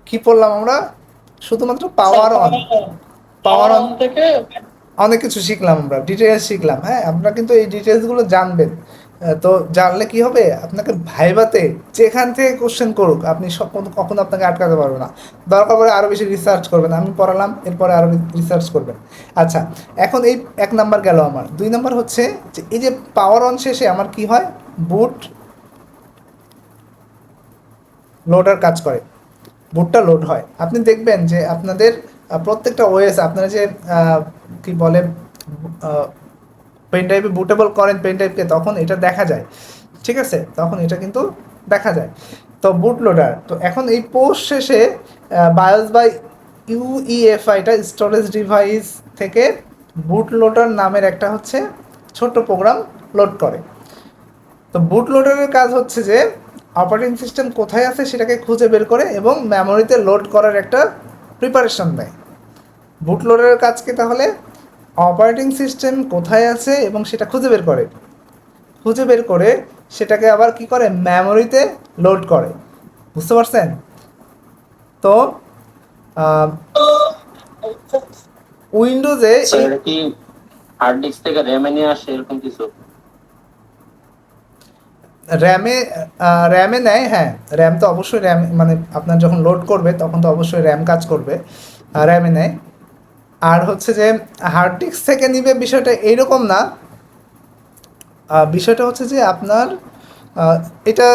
কি পড়লাম আমরা, শুধুমাত্র পাওয়ার অন, পাওয়ার অন থেকে অনেক কিছু শিখলাম, আমরা ডিটেলস শিখলাম। হ্যাঁ, আপনারা কিন্তু এই ডিটেলসগুলো জানবেন। তো জানলে কি হবে, আপনাকে ভাইভাতে যেখান থেকে কোশ্চেন করুক আপনি সব কখনো আপনাকে আটকাতে পারবে না। দরকার পড়ে আরও বেশি রিসার্চ করবেন, আমি পড়ালাম এরপরে আরও রিসার্চ করবেন। আচ্ছা, এখন এই 1 নাম্বার গেল আমার। 2 নাম্বার হচ্ছে যে এই যে পাওয়ার অন শেষে আমার কি হয়, বুট লোডার কাজ করে, বুটটা লোড হয়। আপনি দেখবেন যে আপনাদের প্রত্যেকটা ওএস আপনারা যে কি বলে পেন ড্রাইভে বুটেবল করেন পেন ড্রাইভকে, তখন এটা দেখা যায়। ঠিক আছে, তখন এটা কিন্তু দেখা যায়। তো বুট লোডার, তো এখন এই পোস্ট শেষে বায়োস বাই ইউইএফআইটা স্টোরেজ ডিভাইস থেকে বুট লোডার নামের একটা হচ্ছে ছোট্ট প্রোগ্রাম লোড করে। তো বুট লোডারের কাজ হচ্ছে যে অপারেটিং সিস্টেম কোথায় আছে সেটাকে খুঁজে বের করে এবং মেমোরিতে লোড করার একটা প্রিপারেশন দেয়। বুট লোডারের কাজ কি তাহলে? অপারেটিং সিস্টেম কোথায় আছে এবং সেটা খুঁজে বের করে, খুঁজে বের করে সেটাকে আবার কি করে, মেমোরিতে লোড করে। বুঝতে পারছেন? তো উইন্ডোজে স্যার এটা কি হার্ড ডিস্ক থেকে র্যামে নিয়ে আসে এরকম কিছু? র্যামে র্যামে নেয়, হ্যাঁ র্যাম তো অবশ্যই, র্যাম মানে আপনার যখন লোড করবে তখন তো অবশ্যই র্যাম কাজ করবে, র্যামে নেয়। আর হচ্ছে যে হার্ড ডিস্ক থেকে নিবে বিষয়টা এইরকম না, বিষয়টা হচ্ছে যে আপনার এটা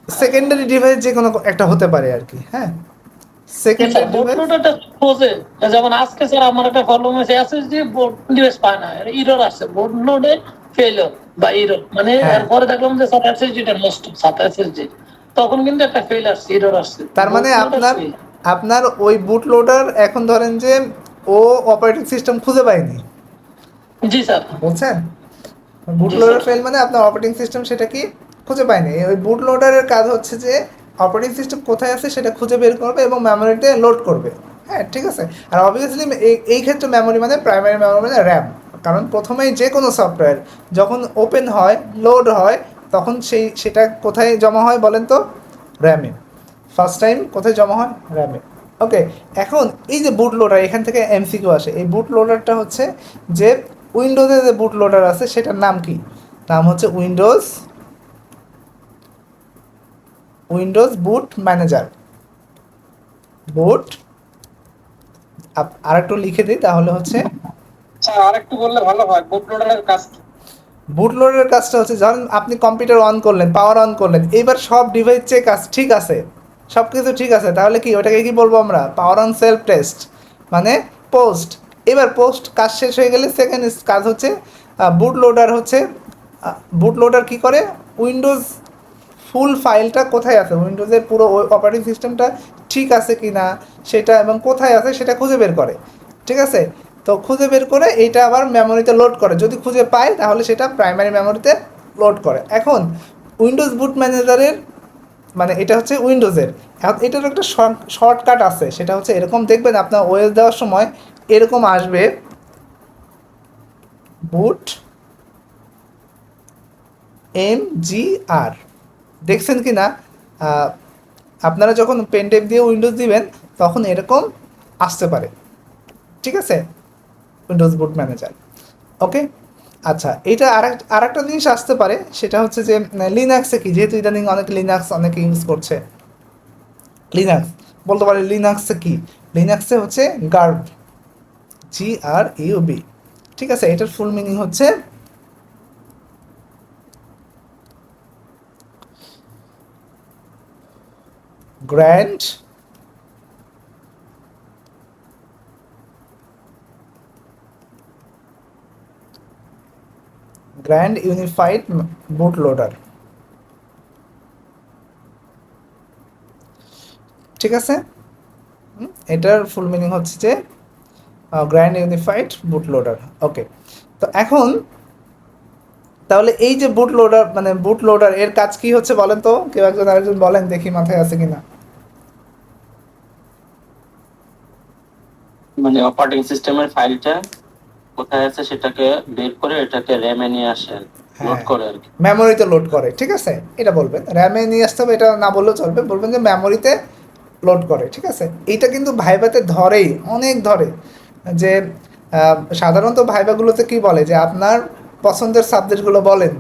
সেকেন্ডারি ডিভাইস যে কোনো একটা হতে পারে আর কি, হ্যাঁ সেকেন্ডারি বোর্ড ডিভাইস। লোডারটা খোঁজে, যেমন আজকে স্যার আমার একটা প্রবলেম হয়েছে, এসএসডি বোর্ড ডিভাইস পায় না, ইরর আসছে, বোর্ড লোডে ফেলিওর বা ইরর, মানে হ্যাঁ। এরপরে দেখলাম যে স্যার এসএসডিটা নষ্ট, সাত এসএসডি, তখন কিন্তু একটা ফেল আসছে, ইরর আসছে। তার মানে boot loader আপনার fail। আপনার ওই বুট লোডার এখন ধরেন যে ও অপারেটিং সিস্টেম খুঁজে পায়নি, জি স্যার। বুঝছেন? বুট জি লোডার স্যার। ফেল মানে আপনার অপারেটিং সিস্টেম সেটা কি খুঁজে পায়নি। ওই বুট লোডারের কাজ হচ্ছে যে অপারেটিং সিস্টেম কোথায় আছে সেটা খুঁজে বের করবে এবং মেমোরিতে লোড করবে, হ্যাঁ ঠিক আছে। আর অবভিয়াসলি এই ক্ষেত্রে মেমোরি মানে প্রাইমারি মেমোরি মানে র্যাম, কারণ প্রথমেই যে কোনো সফটওয়্যার যখন ওপেন হয়, লোড হয়, তখন সেটা কোথায় জমা হয় বলেন তো? র্যামে। ফার্স্ট টাইম কোথায় জমা হয়? র্যামে। ওকে, এখন এই যে বুট লোডার, এখান থেকে এমসিকিউ আসে। এই বুট লোডারটা হচ্ছে যে উইন্ডোজে যে বুট লোডার আছে সেটার নাম কি? নাম হচ্ছে উইন্ডোজ বুট ম্যানেজার। বুট আর একটু লিখে দিই তাহলে হচ্ছে, স্যার আরেকটু বললে ভালো হয়, বুট লোডারের কাজ কি? বুট লোডারের কাজটা হচ্ছে যখন আপনি কম্পিউটার অন করলেন, পাওয়ার অন করলেন, এইবার সব ডিভাইস চেক কাজ ঠিক আছে, সব কিছু ঠিক আছে, তাহলে কি ওটাকে কি বলবো আমরা? পাওয়ার অন সেলফ টেস্ট, মানে পোস্ট। এবার পোস্ট কাজ শেষ হয়ে গেলে সেকেন্ড কাজ হচ্ছে বুট লোডার হচ্ছে, বুট লোডার কী করে? উইন্ডোজ ফুল ফাইলটা কোথায় আছে, উইন্ডোজের পুরো অপারেটিং সিস্টেমটা ঠিক আছে কি না সেটা, এবং কোথায় আছে সেটা খুঁজে বের করে, ঠিক আছে? তো খুঁজে বের করে এইটা আবার মেমোরিতে লোড করে, যদি খুঁজে পায় তাহলে সেটা প্রাইমারি মেমোরিতে লোড করে। এখন উইন্ডোজ বুট ম্যানেজারের মানে এটা হচ্ছে উইন্ডোজের, এখন এটার একটা শর্টকাট আছে, সেটা হচ্ছে এরকম, দেখবেন আপনার ওএস দেওয়ার সময় এরকম আসবে, বুট MGR, দেখছেন কি না? আপনারা যখন পেন ড্রাইভ দিয়ে উইন্ডোজ দিবেন তখন এরকম আসতে পারে, ঠিক আছে? উইন্ডোজ বুট ম্যানেজার, ওকে। আচ্ছা, এটা আর একটা জিনিস আসতে পারে, সেটা হচ্ছে যে লিনাক্সে কি, যেহেতু ইদানিং অনেক লিনাক্স অনেকে ইউজ করছে, লিনাক্স বলতে পারে লিনাক্সে কি, লিনাক্সে হচ্ছে গার্ব, GRUB, ঠিক আছে? এটার ফুল মিনিং হচ্ছে গ্র্যান্ড ইউনিফাইড বুট লোডার, ঠিক আছে? এটার ফুল মিনিং হচ্ছে যে গ্র্যান্ড ইউনিফাইড বুট লোডার, ওকে। তো এখন তাহলে এই যে বুট লোডার মানে বুট লোডার এর কাজ কি হচ্ছে বলেন তো? কেউ একজন আরেকজন বলেন দেখি, মাথায় আছে কিনা। মানে অপারেটিং সিস্টেমের ফাইলটা কোথায় আছে সেটাকে বের করে এটাকে র্যামে নিয়ে আসে, লোড করে আর কি। মেমোরিতে লোড করে, ঠিক আছে? এটা বলবেন, র্যামে নিয়ে আসতে হবে এটা না বললেও চলবে, বলবেন যে মেমোরিতে লোড করে, ঠিক আছে? এইটা কিন্তু ভাইভাতে ধরেই, অনেক ধরে, যে সাধারণত ভাইভাগুলোতে কি বলে যে আপনার পছন্দের সাবজেক্টগুলো বলেন,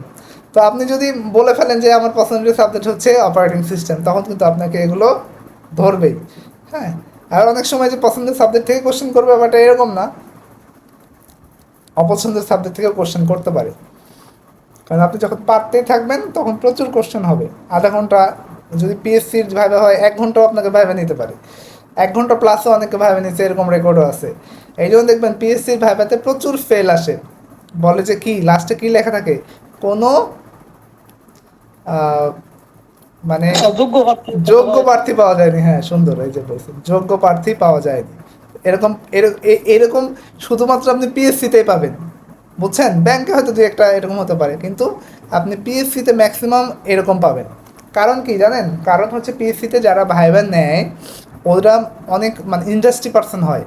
তো আপনি যদি বলে ফেলেন যে আমার পছন্দের সাবজেক্ট হচ্ছে অপারেটিং সিস্টেম, তখন কিন্তু আপনাকে এগুলো ধরবেই, হ্যাঁ। আর অনেক সময় যে পছন্দের সাবজেক্ট থেকে কোশ্চেন করবে, ব্যাপারটা এরকম না, অপছন্দের সাবজেক্ট থেকেও কোশ্চেন করতে পারে, কারণ আপনি যখন পারতেই থাকবেন তখন প্রচুর কোশ্চেন হবে। আধা ঘন্টা যদি পিএসসির ভাইবা হয়, 1 ঘন্টাও আপনাকে ভাইবা নিতে পারে, 1 ঘন্টা প্লাসও অনেকে ভাইবা নিচ্ছে, এরকম রেকর্ডও আছে। এই জন্য দেখবেন পিএসসির ভাইবাতে প্রচুর ফেল আসে, বলে যে কি লাস্টে কি লেখা থাকে, কোনো মানে যোগ্য প্রার্থী পাওয়া যায়নি, হ্যাঁ সুন্দর, এই যে বলছেন যোগ্য প্রার্থী পাওয়া যায়নি, এরকম এরকম শুধুমাত্র আপনি পিএসসিতেই পাবেন, বুঝছেন? ব্যাংকে হয়তো দুই একটা এরকম হতে পারে, কিন্তু আপনি পিএসসিতে ম্যাক্সিমাম এরকম পাবেন। কারণ কি জানেন, কারণ হচ্ছে পিএসসিতে যারা ভাইবা নেয় ওরা অনেক মানে ইন্ডাস্ট্রি পার্সন হয়,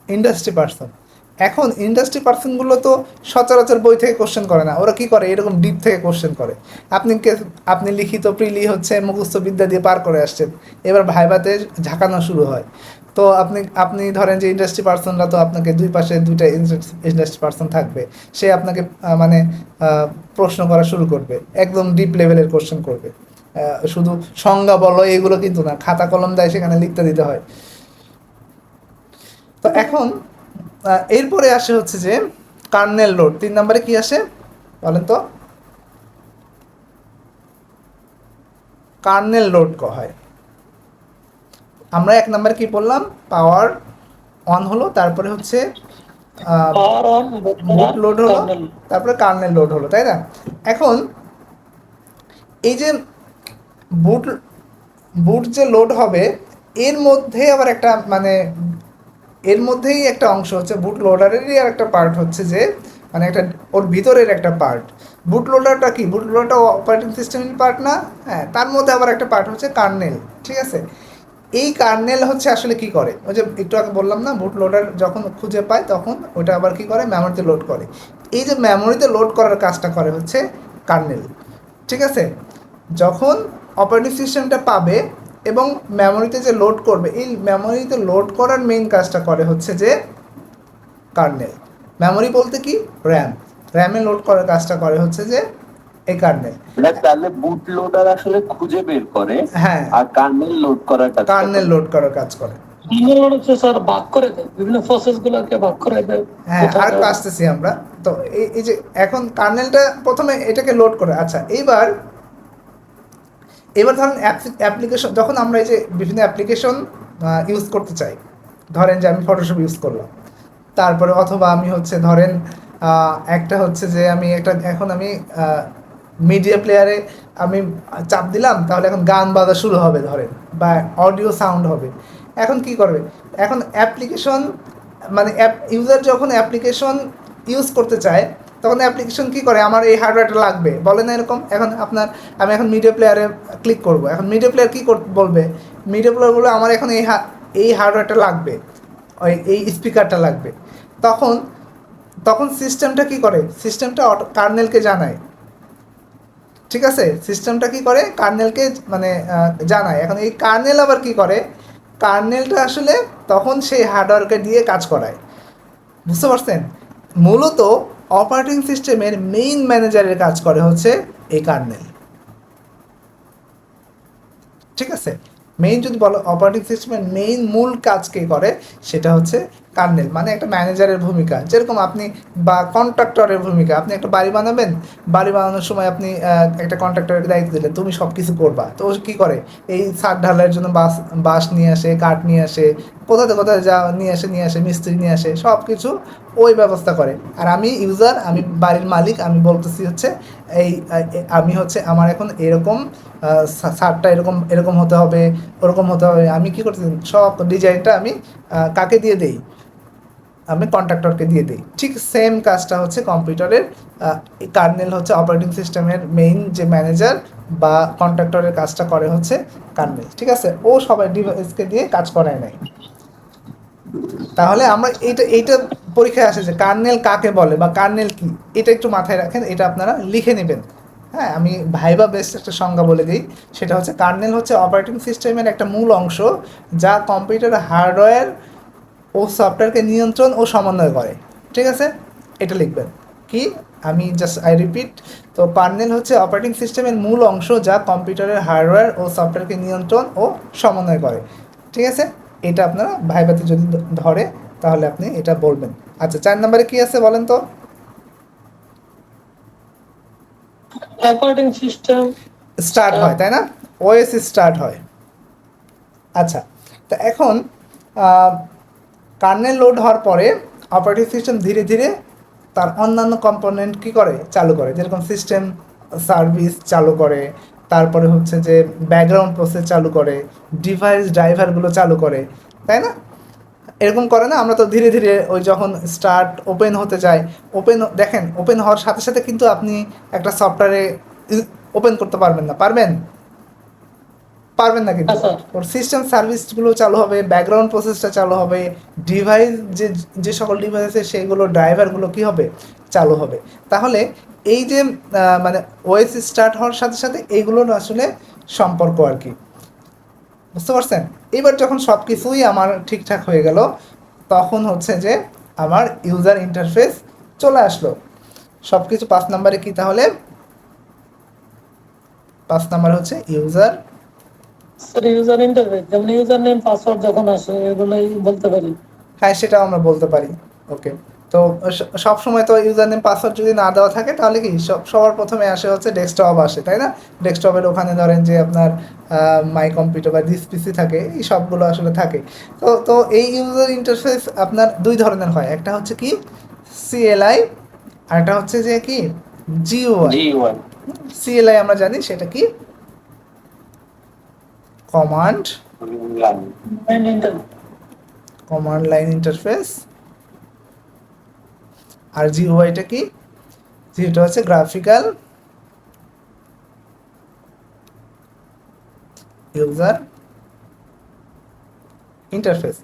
ইন্ডাস্ট্রি পার্সন। এখন ইন্ডাস্ট্রি পার্সনগুলো তো সচরাচর বই থেকে কোশ্চেন করে না, ওরা কি করে এরকম ডিপ থেকে কোশ্চেন করে। আপনি লিখিত প্রিলি হচ্ছে মুখস্থ বিদ্যা দিয়ে পার করে আসছেন, এবার ভাইভাতে ঝাঁকানো শুরু হয়। তো আপনি ধরেন যে ইন্ডাস্ট্রি পার্সনরা তো আপনাকে দুই পাশে দুইটা ইন্ডাস্ট্রি পার্সন থাকবে, সে আপনাকে মানে প্রশ্ন করা শুরু করবে, একদম ডিপ লেভেলের কোশ্চেন করবে। শুধু সংজ্ঞা বলো এগুলো কিন্তু না, খাতা কলম দেয় সেখানে লিখতে দিতে হয়। তো এখন এরপরে আসে হচ্ছে যে কার্নেল লোড। 3 নম্বরে কি আসে বলেন তো? কার্নেল লোড হয়। আমরা 1 নম্বরে কি বললাম, পাওয়ার অন হলো, তারপরে হচ্ছে পাওয়ার অন, বুট লোড হলো, তারপরে কার্নেল লোড হলো, তাই না? এখন এই যে বুট বুট যে লোড হবে এর মধ্যে আবার একটা মানে এর মধ্যেই একটা অংশ হচ্ছে বুট লোডারেরই আর একটা পার্ট হচ্ছে যে মানে একটা ওর ভিতরের একটা পার্ট। বুট লোডারটা কি, বুট লোডারটা অপারেটিং সিস্টেমের পার্ট না? হ্যাঁ, তার মধ্যে আবার একটা পার্ট হচ্ছে কার্নেল, ঠিক আছে? এই কার্নেল হচ্ছে আসলে কি করে, ওই যে একটু আগে বললাম না, বুট লোডার যখন খুঁজে পায় তখন ওটা আবার কি করে, মেমোরিতে লোড করে। এই যে মেমোরিতে লোড করার কাজটা করে হচ্ছে কার্নেল, ঠিক আছে? যখন অপারেটিং সিস্টেমটা পাবে এবং মেমোরিতে যে লোড করবে, এই মেমোরিতে লোড করার মেইন কাজটা করে হচ্ছে যে কার্নেল। মেমোরি বলতে কি, র্যামে লোড করার কাজটা করে হচ্ছে যে এই কার্নেল। তাহলে বুট লোডার আসলে খুঁজে বের করে, হ্যাঁ, আর কার্নেল লোড করার কাজ কার্নেল লোড করার কাজ করে। হচ্ছে স্যার ভাগ করে দেয়, বিভিন্ন প্রসেস গুলোকে ভাগ করে দেয়। হ্যাঁ, আর একটু আসতেছি আমরা। তো এই যে এখন কার্নেলটা প্রথমে এটাকে লোড করে। আচ্ছা, এবার ধরেন অ্যাপ্লিকেশন, যখন আমরা এই যে বিভিন্ন অ্যাপ্লিকেশন ইউজ করতে চাই, ধরেন যে আমি ফটোশপ ইউজ করলাম, তারপরে অথবা আমি হচ্ছে ধরেন একটা হচ্ছে যে এখন আমি মিডিয়া প্লেয়ারে আমি চাপ দিলাম, তাহলে এখন গান বাজা শুরু হবে ধরেন, বা অডিও সাউন্ড হবে। এখন কি করবে, এখন অ্যাপ্লিকেশন মানে ইউজার যখন অ্যাপ্লিকেশন ইউজ করতে চায় তখন অ্যাপ্লিকেশন কি করে, আমার এই হার্ডওয়্যারটা লাগবে বলে না এরকম। এখন আমি এখন মিডিয়া প্লেয়ারে ক্লিক করব, এখন মিডিয়া প্লেয়ার কী বলবে, মিডিয়া প্লেয়ার বলবে আমার এখন এই হার্ডওয়্যারটা লাগবে, এই স্পিকারটা লাগবে। তখন তখন সিস্টেমটা কি করে, সিস্টেমটা কার্নেলকে জানায়, ঠিক আছে? সিস্টেমটা কি করে, কার্নেলকে মানে জানায়। এখন এই কার্নেল আবার কি করে, কার্নেলটা আসলে তখন সেই হার্ডওয়্যারকে দিয়ে কাজ করায়। বুঝতে পারছেন? মূলত অপারেটিং সিস্টেমের মেইন ম্যানেজারের কাজ করে হচ্ছে এই কার্নেল, ঠিক আছে? মেইন যদি বলো অপারেটিং সিস্টেমের মেইন মূল কাজ কে করে, সেটা হচ্ছে কার্নেল। মানে একটা ম্যানেজারের ভূমিকা, যেরকম আপনি বা কন্ট্রাক্টরের ভূমিকা। আপনি একটা বাড়ি বানাবেন, বাড়ি বানানোর সময় আপনি একটা কন্ট্রাক্টরের দায়িত্ব দিলেন, তুমি সব কিছু করবা। তো ও কী করে, এই ছাদ ঢালাইয়ের জন্য বাঁশ নিয়ে আসে, কাঠ নিয়ে আসে, কোথাতে কোথায় যা নিয়ে আসে, মিস্ত্রি নিয়ে আসে, সব কিছু ওই ব্যবস্থা করে। আর আমি ইউজার, আমি বাড়ির মালিক, আমি বলতেছি হচ্ছে আমি হচ্ছে আমার এখন এরকম ছাদটা এরকম এরকম হতে হবে, ওরকম হতে হবে। আমি কী করতেছি, সব ডিজাইনটা আমি কাকে দিয়ে দেই, আমি কন্ট্রাক্টরকে দিয়ে দিই। ঠিক সেম কাজটা হচ্ছে কম্পিউটারের। কার্নেল হচ্ছে অপারেটিং সিস্টেমের মেইন যে ম্যানেজার বা কন্ট্রাক্টরের কাজটা করে হচ্ছে কার্নেল, ঠিক আছে? ও সবাই ডিভাইসকে দিয়ে কাজ করায় নাই। তাহলে আমরা এইটা পরীক্ষায় আসে যে কার্নেল কাকে বলে বা কার্নেল কি, এটা একটু মাথায় রাখেন, এটা আপনারা লিখে নেবেন। হ্যাঁ, আমি ভাইবা বেস্ট একটা সংজ্ঞা বলে দিই, সেটা হচ্ছে কার্নেল হচ্ছে অপারেটিং সিস্টেমের একটা মূল অংশ যা কম্পিউটারের হার্ডওয়্যার ও সফটওয়্যারকে নিয়ন্ত্রণ ও সমন্বয় করে, ঠিক আছে? এটা লিখবেন কি, আমি জাস্ট রিপিট। তো কার্নেল হচ্ছে অপারেটিং সিস্টেমের মূল অংশ যা কম্পিউটারের হার্ডওয়্যার ও সফটওয়্যারকে নিয়ন্ত্রণ ও সমন্বয় করে, ঠিক আছে? এটা আপনারা ভাইবাতে যদি ধরে তাহলে আপনি এটা বলবেন। আচ্ছা, 4 নম্বরে কি আছে বলেন তো? অপারেটিং সিস্টেম স্টার্ট হয়, তাই না? ওএস স্টার্ট হয়। আচ্ছা, তো এখন কার্নেল লোড হওয়ার পরে অপারেটিং সিস্টেম ধীরে ধীরে তার অন্যান্য কম্পোনেন্ট কী করে, চালু করে। যেরকম সিস্টেম সার্ভিস চালু করে, তারপরে হচ্ছে যে ব্যাকগ্রাউন্ড প্রসেস চালু করে, ডিভাইস ড্রাইভারগুলো চালু করে, তাই না? এরকম করে না, আমরা তো ধীরে ধীরে ওই যখন স্টার্ট ওপেন হতে যায়, দেখেন ওপেন হওয়ার সাথে সাথে কিন্তু আপনি একটা সফটওয়্যারে ওপেন করতে পারবেন না, পারবেন পারবেন না কিন্তু হ্যাঁ স্যার। ওর সিস্টেম সার্ভিসগুলো চালু হবে, ব্যাকগ্রাউন্ড প্রসেসটা চালু হবে, ডিভাইস যে সকল ডিভাইস আছে সেগুলো ড্রাইভারগুলো কি হবে, চালু হবে। তাহলে এই যে মানে ওএস স্টার্ট হওয়ার সাথে সাথে এইগুলোর আসলে সম্পর্ক আর কি, বুঝতে পারছেন? এবার যখন সব কিছুই আমার ঠিকঠাক হয়ে গেল, তখন হচ্ছে যে আমার ইউজার ইন্টারফেস চলে আসলো সব কিছু। 5 নম্বরে কি তাহলে? 5 নাম্বার হচ্ছে ইউজার। স্যার ইউজার ইন্টারফেস যেমন ইউজার নেম পাসওয়ার্ড যখন আসে এগুলোই বলতে পারি। হ্যাঁ, সেটাও আমরা বলতে পারি। ওকে, তো সব সময় তো ইউজার নেম পাসওয়ার্ড যদি না দেওয়া থাকে তাহলে কি সবার প্রথমে আসে হচ্ছে ডেস্কটপ আসে, তাই না? ডেস্কটপের ওখানে ধরেন যে আপনার মাই কম্পিউটার বা দিস পিসি থাকে, এই সবগুলো আসলে থাকে। তো তো এই ইউজার ইন্টারফেস আপনার দুই ধরনের হয়, একটা হচ্ছে কি সিএলআই, আর একটা হচ্ছে যে কি জিইউআই। GUI সিএলআই আমরা জানি সেটা কি, কমান্ড কমান্ড লাইন ইন্টারফেস। আর জিইউআইটা কি? যেটা হচ্ছে গ্রাফিক্যাল ইউজার ইন্টারফেস।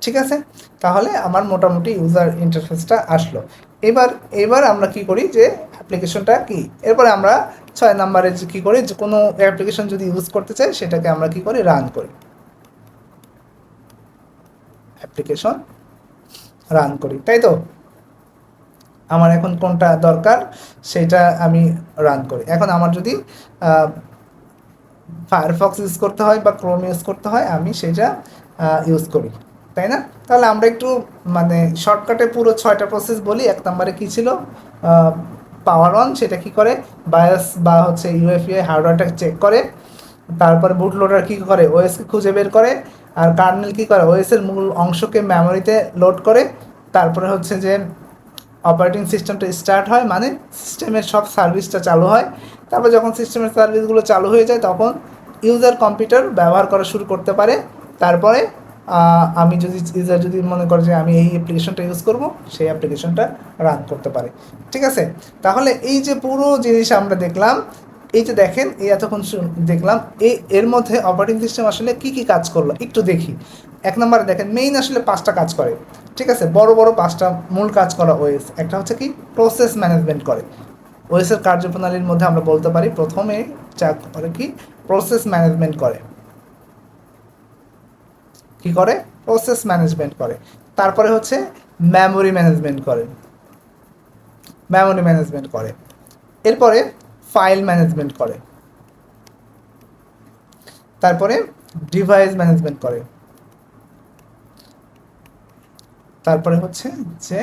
ঠিক আছে, তাহলে আমার মোটামুটি ইউজার ইন্টারফেসটা আসলো। এবার এবার আমরা কি করি যে অ্যাপ্লিকেশনটা কি, এরপরে আমরা 6 নম্বরে যে কী করি, যে কোনো অ্যাপ্লিকেশন যদি ইউজ করতে চাই সেটাকে আমরা কি করি, রান করি, অ্যাপ্লিকেশন রান করি, তাই তো? আমার এখন কোনটা দরকার সেটা আমি রান করি। এখন আমার যদি ফায়ারফক্স ইউজ করতে হয় বা ক্রোম ইউজ করতে হয়, আমি সেটা ইউজ করি, তাই না? তাহলে আমরা একটু মানে শর্টকাটে পুরো 6টা প্রসেস বলি। 1 নম্বরে কী ছিল, পাওয়ার অন, সেটা কি করে, বায়াস বা হচ্ছে ইউএফআই হার্ডওয়্যারটা চেক করে। তারপরে বুট লোডার কী করে, ওএসকে খুঁজে বের করে। আর কার্নেল কী করে, ওএসের মূল অংশকে মেমোরিতে লোড করে। তারপরে হচ্ছে যে অপারেটিং সিস্টেমটা স্টার্ট হয়, মানে সিস্টেমের সব সার্ভিসটা চালু হয়। তারপর যখন সিস্টেমের সার্ভিসগুলো চালু হয়ে যায় তখন ইউজার কম্পিউটার ব্যবহার করা শুরু করতে পারে। তারপরে আমি যদি ইউজার যদি মনে করে যে আমি এই অ্যাপ্লিকেশনটা ইউজ করব, সেই অ্যাপ্লিকেশনটা রান করতে পারে। ঠিক আছে, তাহলে এই যে পুরো জিনিস আমরা দেখলাম, এই যে দেখেন এই এতক্ষণ দেখলাম, এর মধ্যে অপারেটিং সিস্টেম আসলে কি কি কাজ করলো একটু দেখি। 1 নম্বরে দেখেন মেইন আসলে 5টা কাজ করে। ঠিক আছে, বড় বড় 5টা মূল কাজ করা ওএস। একটা হচ্ছে কি প্রসেস ম্যানেজমেন্ট করে। ওএসের কার্যপ্রণালীর মধ্যে আমরা বলতে পারি প্রথমে যা করে কি প্রসেস ম্যানেজমেন্ট করে। কি করে? প্রসেস ম্যানেজমেন্ট করে। তারপরে হচ্ছে মেমোরি ম্যানেজমেন্ট করে, মেমোরি ম্যানেজমেন্ট করে। এরপরে ফাইল ম্যানেজমেন্ট করে। তারপরে ডিভাইস ম্যানেজমেন্ট করে। তারপরে হচ্ছে যে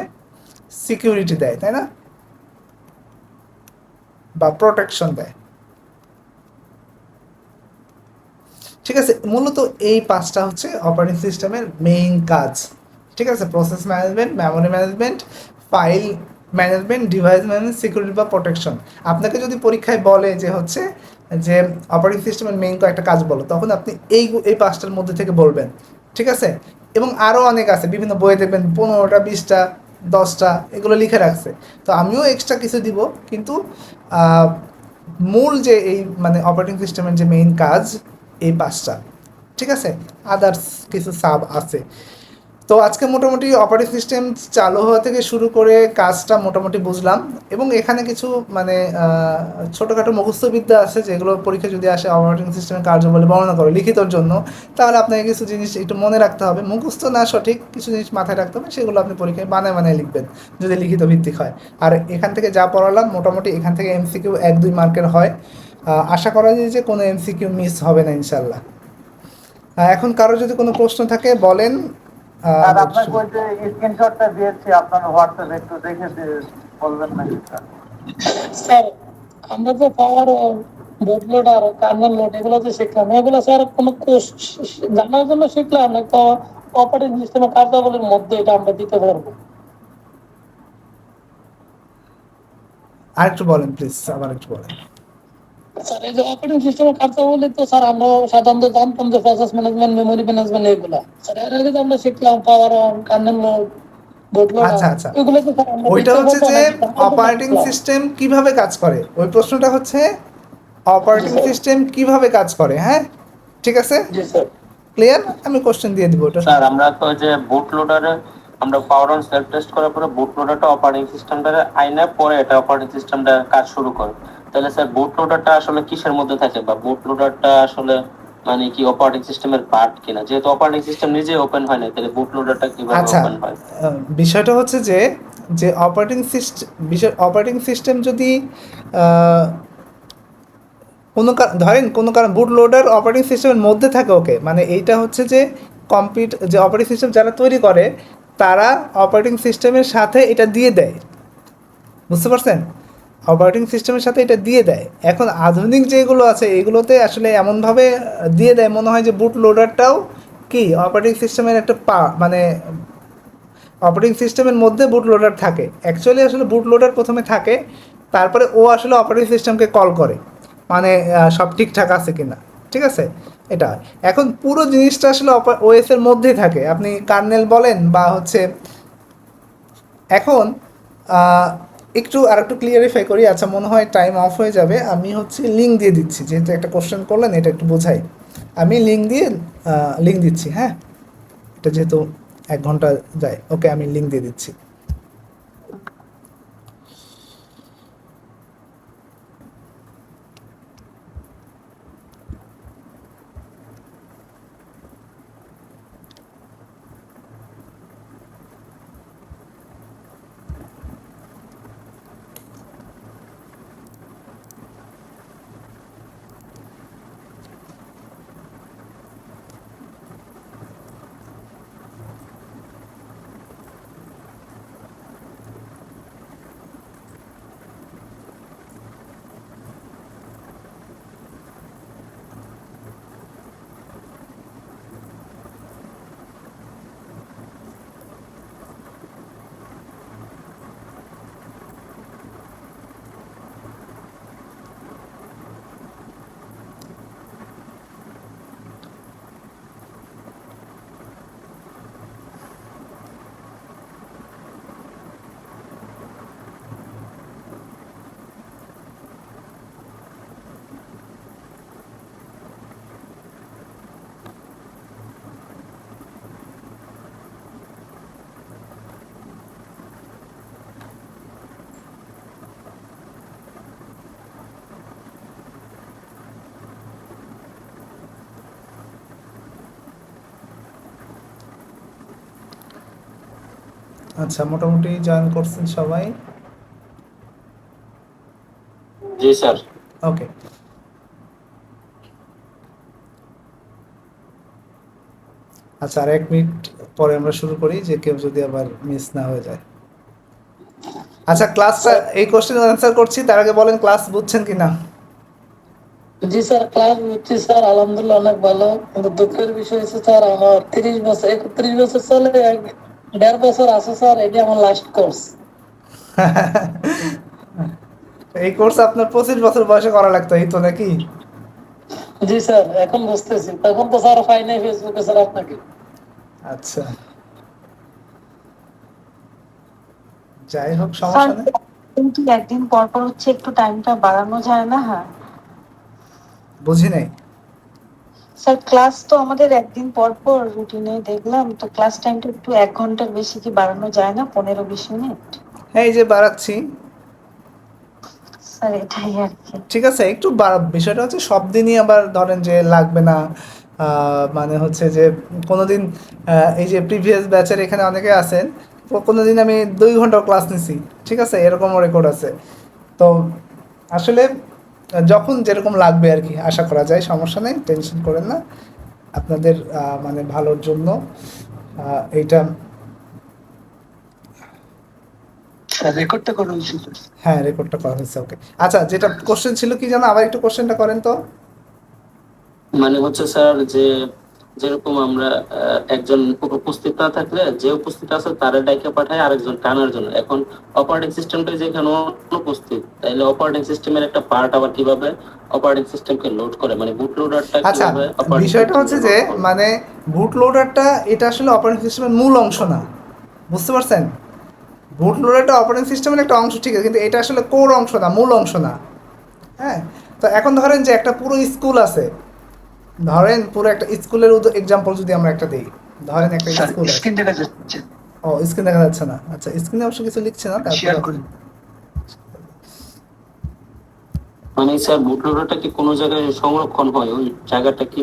সিকিউরিটি দেয়, তাই না, বা প্রোটেকশন দেয়। ঠিক আছে, মূলত এই 5টা হচ্ছে অপারেটিং সিস্টেমের মেইন কাজ। ঠিক আছে, process management, memory management, file management, device management, security বা প্রোটেকশন। আপনাকে যদি পরীক্ষায় বলে যে হচ্ছে যে অপারেটিং সিস্টেমের মেইন কয়েকটা কাজ বলো, তখন আপনি এই 5টার মধ্যে থেকে বলবেন। ঠিক আছে, এবং আরও অনেক আছে, বিভিন্ন বইয়ে দেখবেন 15টা 20টা 10টা এগুলো লিখে রাখছে। তো আমিও এক্সট্রা কিছু দিব, কিন্তু মূল যে এই মানে অপারেটিং সিস্টেমের যে মেইন কাজ এই 5টা। ঠিক আছে, আদার্স কিছু সাব আছে। তো আজকে মোটামুটি অপারেটিং সিস্টেম চালু হওয়া থেকে শুরু করে কাজটা মোটামুটি বুঝলাম, এবং এখানে কিছু মানে ছোটোখাটো মুখস্থবিদ্যা আছে যেগুলো পরীক্ষা যদি আসে অপারেটিং সিস্টেমের কার্যাবলী বর্ণনা করে লিখিতর জন্য, তাহলে আপনাকে কিছু জিনিস একটু মনে রাখতে হবে। মুখস্থ না সঠিক, কিছু জিনিস মাথায় রাখতে হবে, সেগুলো আপনি পরীক্ষায় বানায় লিখবেন যদি লিখিত ভিত্তিক হয়। আর এখান থেকে যা পড়ালাম মোটামুটি এখান থেকে এমসিকিউ 1-2 মার্কের হয়। আশা করা যায় যে কোনো এমসিকিউ মিস হবে না ইনশাল্লাহ। এখন কারো যদি কোনো প্রশ্ন থাকে বলেন। স্যার আপনাকে ওই যে স্ক্রিনশটটা দিয়েছি আপনার হোয়াটসঅ্যাপে, একটু দেখে বলবেন নাকি স্যার? স্যার আমরা যে পাওয়ার বুট লোডার কার্নেল লোড এগুলো যে শিখলাম, এগুলো স্যার কোনো কোর্স জানার জন্য শিখলাম না, তো অপারেটিং সিস্টেমের কার্যাবলীর মধ্যে এটা আমরা দিতে পারবো? আরেকটু বলেন প্লিজ, আবার একটু বলেন। স্যার এই যে অপারেটিং সিস্টেমের কার্যাবলী তো স্যার আমরা সাধারণত জানতাম যে প্রসেস ম্যানেজমেন্ট, মেমোরি ম্যানেজমেন্ট এগুলা। স্যার এর আগে তো আমরা শিখলাম power on, kernel mode, boot loader, আচ্ছা আচ্ছা, এগুলো তো স্যার আমরা ওইটা ঠিকঠাক হচ্ছে মতো যে নাকি জানার জন্য অপারেটিং শিখলাম। সিস্টেম কিভাবে কাজ করে, ওই প্রশ্নটা হচ্ছে জি অপারেটিং স্যার, সিস্টেম কিভাবে কাজ করে। হ্যাঁ, ঠিক আছে, জি স্যার। ক্লিয়ার। আমি কোশ্চেন দিয়ে দিব ওটা। স্যার আমরা তো ওই যে বুট লোডারে আমরা পাওয়ার অন সেলফ টেস্ট করার পরে বুট লোডারটা অপারেটিং সিস্টেমটারে আইনা পরে এটা অপারেটিং সিস্টেমটা কাজ শুরু করে। তাহলে স্যার বুট লোডারটা আসলে কিসের মধ্যে থাকে, বা বুট লোডারটা আসলে মানে কি অপারেটিং সিস্টেমের পার্ট কিনা? যেহেতু অপারেটিং সিস্টেম নিজে ওপেন হয় না, তাহলে বুট লোডারটা কিভাবে আচ্ছা, ওপেন হয়? বিষয়টা হচ্ছে যে যে অপারেটিং সিস্টেম যদি আহ, ধরেন কোনো কারণ বুট লোডার অপারেটিং সিস্টেমের মধ্যে থাকে, ওকে, মানে এইটা হচ্ছে যে যে অপারেটিং সিস্টেম যারা তৈরি করে তারা অপারেটিং সিস্টেমের সাথে এটা দিয়ে দেয়, বুঝতে পারছেন? অপারেটিং সিস্টেমের সাথে এটা দিয়ে দেয়। এখন আধুনিক যেগুলো আছে এগুলোতে আসলে এমনভাবে দিয়ে দেয় মনে হয় যে বুট লোডারটাও কি অপারেটিং সিস্টেমের একটা মানে অপারেটিং সিস্টেমের মধ্যে বুট লোডার থাকে। অ্যাকচুয়ালি আসলে বুট লোডার প্রথমে থাকে, তারপরে ও আসলে অপারেটিং সিস্টেমকে কল করে, মানে সব ঠিকঠাক আছে কিনা, ঠিক আছে, এটা হয়। এখন পুরো জিনিসটা আসলে ওএস এর মধ্যেই থাকে, আপনি কার্নেল বলেন বা হচ্ছে। এখন আহ, একটু আর একটু ক্লিয়ারিফাই করি, আচ্ছা মনে হয় টাইম অফ হয়ে যাবে, আমি হচ্ছে লিঙ্ক দিয়ে দিচ্ছি, যেহেতু একটা কোশ্চেন করলেন এটা একটু বোঝাই। আমি লিঙ্ক দিচ্ছি, হ্যাঁ, এটা যেহেতু 1 ঘন্টা যায়, ওকে, আমি লিঙ্ক দিয়ে দিচ্ছি। আচ্ছা, মোটামুটি জয়েন করছেন সবাই? জি স্যার। ওকে, আচ্ছা, আর 1 মিনিট পরে আমরা শুরু করি, যে কেউ যদি আবার মিস না হয়ে যায়। আচ্ছা, ক্লাসটা এই কোশ্চেন অ্যান্সার করছি, তার আগে বলেন ক্লাস বুঝছেন কি না? জি স্যার, ক্লাস বুঝছি স্যার, আলহামদুলিল্লাহ অনেক ভালো। কিন্তু দুঃখের বিষয় হচ্ছে স্যার আমার 30 বছর 31 বছর চলে 1.5 বছর আছে স্যার, এটি আমার লাস্ট কোর্স। এই কোর্স আপনার 25 বছর বয়সে করা লাগতো এই তো নাকি? জি স্যার, এখন বুঝতেছি, তখন তো স্যার পাই নাই ফেসবুকে স্যার আপনাকে। আচ্ছা, যাই হোক, স্যার সমস্যা নেই। কিন্তু একদিন পর পর হচ্ছে একটু টাইমটা বাড়ানো যায় না? হ্যাঁ বুঝি নাই। স্যার, ক্লাস তো আমাদের একদিন পর পর রুটিনে দেখলাম, তো ক্লাস টাইমটা একটু 1 ঘন্টার বেশি কি বাড়ানো যায় না, 15-20 মিনিট? হ্যাঁ, এই যে বাড়াচ্ছি। স্যার এটাই আর কি। ঠিক আছে, একটু বিষয়টা হচ্ছে সব দিনই আবার ধরেন যে লাগবে না। মানে হচ্ছে যে কোনোদিন এই যে প্রিভিয়াস ব্যাচের এখানে অনেকে আছেন, কোনোদিন আমি 2 ঘন্টাও ক্লাস নিছি, ঠিক আছে, এরকমও রেকর্ড আছে। তো আসলে যখন যেরকম লাগবে আর কি, আশা করা যায়, সমস্যা নেই, টেনশন করেন না। আপনাদের মানে ভালোর জন্য এইটা। রেকর্ডটা করা উচিত। হ্যাঁ, রেকর্ডটা করা হয়েছে, ওকে। আচ্ছা, যেটা কোশ্চেন ছিল কি জানো, আবার একটু কোশ্চেনটা করেন তো। মানে হচ্ছে স্যার যে যেরকম আমরা একজন উপস্থিত না থাকলে যে উপস্থিত আছে তারা ডাইকে পাঠায় আরেকজন টানার জন্য। এখন অপারেটিং সিস্টেমটা যেখানে অনুপস্থিত, তাইলে অপারেটিং সিস্টেমের একটা পার্ট আবার কিভাবে অপারেটিং সিস্টেমকে লোড করে, মানে বুট লোডারটা আচ্ছা, কিভাবে অপারেটিং বিষয়টা সিস্টেমকে হচ্ছে যে লোড করে। মানে বুট লোডারটা এটা আসলে অপারেটিং সিস্টেমের মূল অংশ না, বুঝতে পারছেন? বুট লোডারটা অপারেটিং সিস্টেমের একটা অংশ ঠিক আছে, কিন্তু এটা আসলে কোর অংশ না, মূল অংশ না। হ্যাঁ, তো এখন ধরেন যে একটা পুরো স্কুল আছে, ধরেন পুরো একটা স্কুলের এক্সাম্পল যদি আমরা একটা দিই, ধরেন একটা স্কুল আছে। স্ক্রিন দেখা যাচ্ছে, ও, স্ক্রিন দেখা যাচ্ছে না, আচ্ছা স্ক্রিনে অবশ্য কিছু লিখছে না, শেয়ার তারপর করি। মানে স্যার বুট লোডারটা কি কোনো জায়গায় সংরক্ষণ হয়, ওই জায়গাটা কি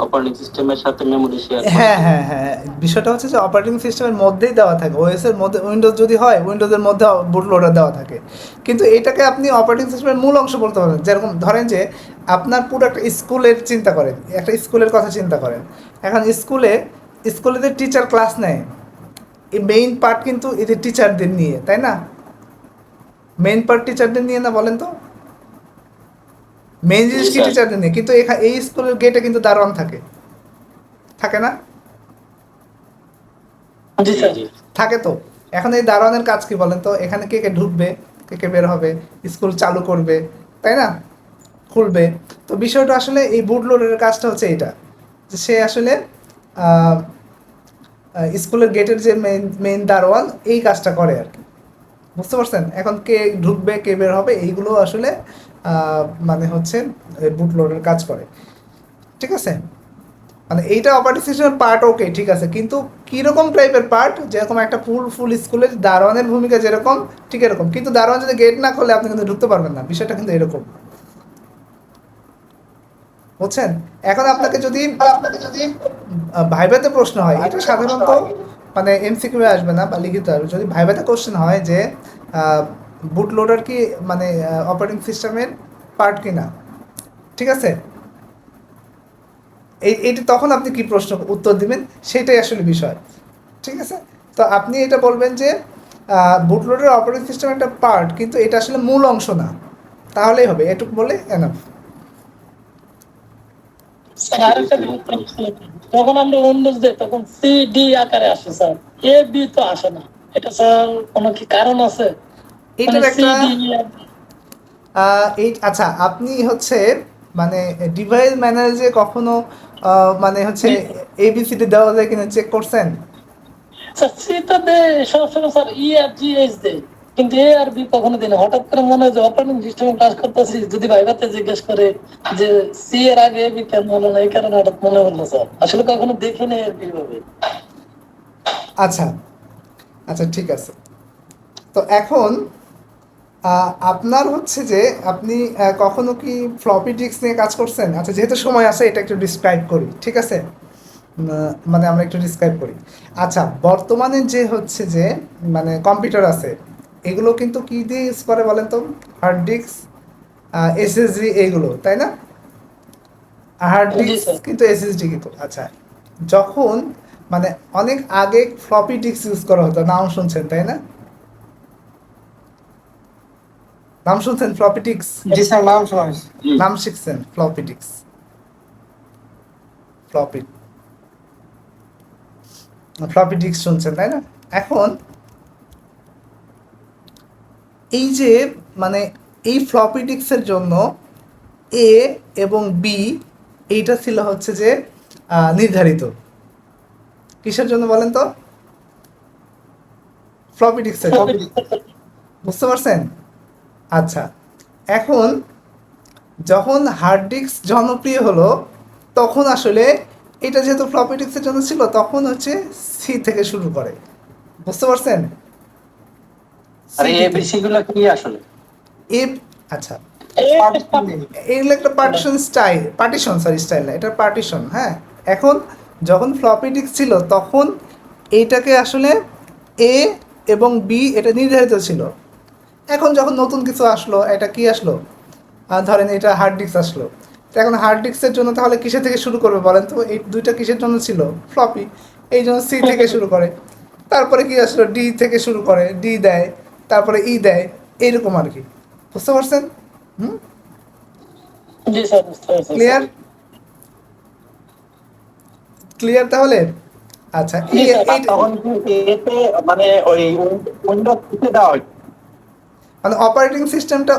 অপারেটিং সিস্টেমের সাথে মেমোরি শেয়ার করে? হ্যাঁ হ্যাঁ হ্যাঁ, বিষয়টা হচ্ছে যে অপারেটিং সিস্টেমের মধ্যেই দেওয়া থাকে, ওএস এর মধ্যে, উইন্ডোজ যদি হয় উইন্ডোজের মধ্যে বুট লোডার দেওয়া থাকে, কিন্তু এটাকে আপনি অপারেটিং সিস্টেমের মূল অংশ বলতে পারেন। যেরকম ধরেন যে আপনার পুরো একটা স্কুলের চিন্তা করেন, একটা স্কুলের কথা চিন্তা করেন। এখন স্কুলে টিচার ক্লাস নেয়, এই মেইন পার্ট কিন্তু এদের টিচারদের নিয়ে, তাই না? মেইন পার্ট টিচারদের নিয়ে না, বলেন তো? মেইন জিনিস কি টিচারদের নিয়ে, কিন্তু এই স্কুলের গেটে কিন্তু দারোয়ান থাকে, থাকে না? জি স্যার। থাকে তো। এখন এই দারোয়ানের কাজ কি বলেন তো? এখানে কে কে ঢুকবে, কে কে বের হবে, স্কুল চালু করবে, তাই না? খুলবে। তো বিষয়টা আসলে এই বুট লোডারের কাজটা হচ্ছে এটা, যে সে আসলে স্কুলের গেটের যে মেইন দারোয়ান এই কাজটা করে আর কি, বুঝতে পারছেন? এখন কে ঢুকবে কে বের হবে এইগুলো আসলে মানে হচ্ছে বুট লোডার কাজ করে, ঠিক আছে? মানে এইটা অপারেটিং সিস্টেমের পার্ট, ওকে ঠিক আছে, কিন্তু কীরকম টাইপের পার্ট, যেরকম একটা ফুল স্কুলের দারোয়ানের ভূমিকা যেরকম ঠিক এরকম, কিন্তু দারোয়ান যদি গেট না করলে আপনি কিন্তু ঢুকতে পারবেন না, বিষয়টা কিন্তু এরকম, বুঝছেন? এখন আপনাকে যদি ভাইভাতে প্রশ্ন হয়, এটা সাধারণত মানে এমসিকিউ আসবে না বা লিখিত আসবে, যদি ভাইভাতে কোশ্চেন হয় যে বুট লোডার কি মানে অপারেটিং সিস্টেমের পার্ট কি না, ঠিক আছে? এইটি তখন আপনি কি প্রশ্ন উত্তর দিবেন সেটাই আসলে বিষয়, ঠিক আছে? তো আপনি এটা বলবেন যে বুটলোডের অপারেটিং সিস্টেম একটা পার্ট, কিন্তু এটা আসলে মূল অংশ না, তাহলেই হবে, এটুকু বলে এনাফ। স্যার আরেকটা জিনিস ছিল, যখন আমরা উইন্ডোজ দেই তখন সি ডি আকারে আসে স্যার, এ বি তো আসে না। এটা স্যার কোনো কি কারণ আছে? এইটার সি একটা ডি এই আচ্ছা, আপনি হচ্ছে মানে ডিভাইস ম্যানেজে কখনো মানে হচ্ছে এবিসিডি দেওয়া যায় কিনা চেক করছেন? স্যার সিটা দে সবসময় স্যার ই আর জি এইচ দেয়, কিন্তু এ আর বি কখনো দিন। হঠাৎ করে মনে হয় যে অপারেটিং সিস্টেমে কাজ করতেছি, যদি ভাইভাতে জিজ্ঞেস করে যে সি এর আগে এ বি কেন হলো না, এই কারণে হঠাৎ মনে হলো স্যার, আসলে কখনো দেখিনি আর কিভাবে। আচ্ছা আচ্ছা, ঠিক আছে। তো এখন আপনার হচ্ছে যে আপনি কখনো কি ফ্লপি ডিস্ক নিয়ে কাজ করছেন? আচ্ছা, যেহেতু সময় আছে এটা একটু ডিসক্রাইব করি, ঠিক আছে? মানে আমরা একটু ডিসক্রাইব করি। আচ্ছা, বর্তমানে যে হচ্ছে যে মানে কম্পিউটার আছে, এগুলো কিন্তু কী দিয়ে ইউজ করে বলেন তো? হার্ড ডিস্ক, এসএসডি, এইগুলো, তাই না? হার্ড জি ডিস্ক স্যার। কিন্তু এসএসডি কিন্তু। আচ্ছা, যখন মানে অনেক আগে ফ্লপি ডিস্ক ইউজ করা হতো, নাম শুনছেন তাই না? নাম শুনছেন ফ্লপি ডিস্ক? জি স্যার, নাম শোনা হয়েছে। নাম শিখছেন floppy disk, floppy floppy disk শুনছেন তাই না? এখন এই যে মানে এই ফ্লপি ডিস্কের জন্য এ এবং বি এইটা ছিল হচ্ছে যে নির্ধারিত, কিসের জন্য বলেন তো? ফ্লপি ডিস্কের জন্য, বুঝতে পারছেন? আচ্ছা, এখন যখন হার্ড ডিস্ক জনপ্রিয় হলো তখন আসলে এটা যেহেতু ফ্লপি ডিস্কের জন্য ছিল, তখন হচ্ছে সি থেকে শুরু করে, বুঝতে পারছেন? আর এই এবিসি গুলো কি আসলে? এ আচ্ছা, এগুলো একটা পার্টিশন না, এটা পার্টিশন। হ্যাঁ, এখন যখন ফ্লপি ডিস্ক ছিল তখন এইটাকে আসলে এ এবং বি এটা নির্ধারিত ছিল। এখন যখন নতুন কিছু আসলো, এটা কি আসলো, ধরেন এটা হার্ড ডিস্ক আসলো, তো এখন হার্ড ডিস্কের জন্য তাহলে কিসের থেকে শুরু করবে বলেন তো? এই দুইটা কিসের জন্য ছিল? ফ্লপি, এই জন্য সি থেকে শুরু করে, তারপরে কি আসলো, ডি থেকে শুরু করে, ডি দেয়, তারপরে ই দেয়, এইরকম আর কি, বুঝতে পারছেন? জি স্যার, বুঝতে পারছি ক্লিয়ার? ক্লিয়ার তাহলে? আচ্ছা জি এই স্যার। এই তখন কি এতে মানে ওই উইন্ডোজ থেকে দেওয়া হয়? মানে অপারেটিং সিস্টেমটা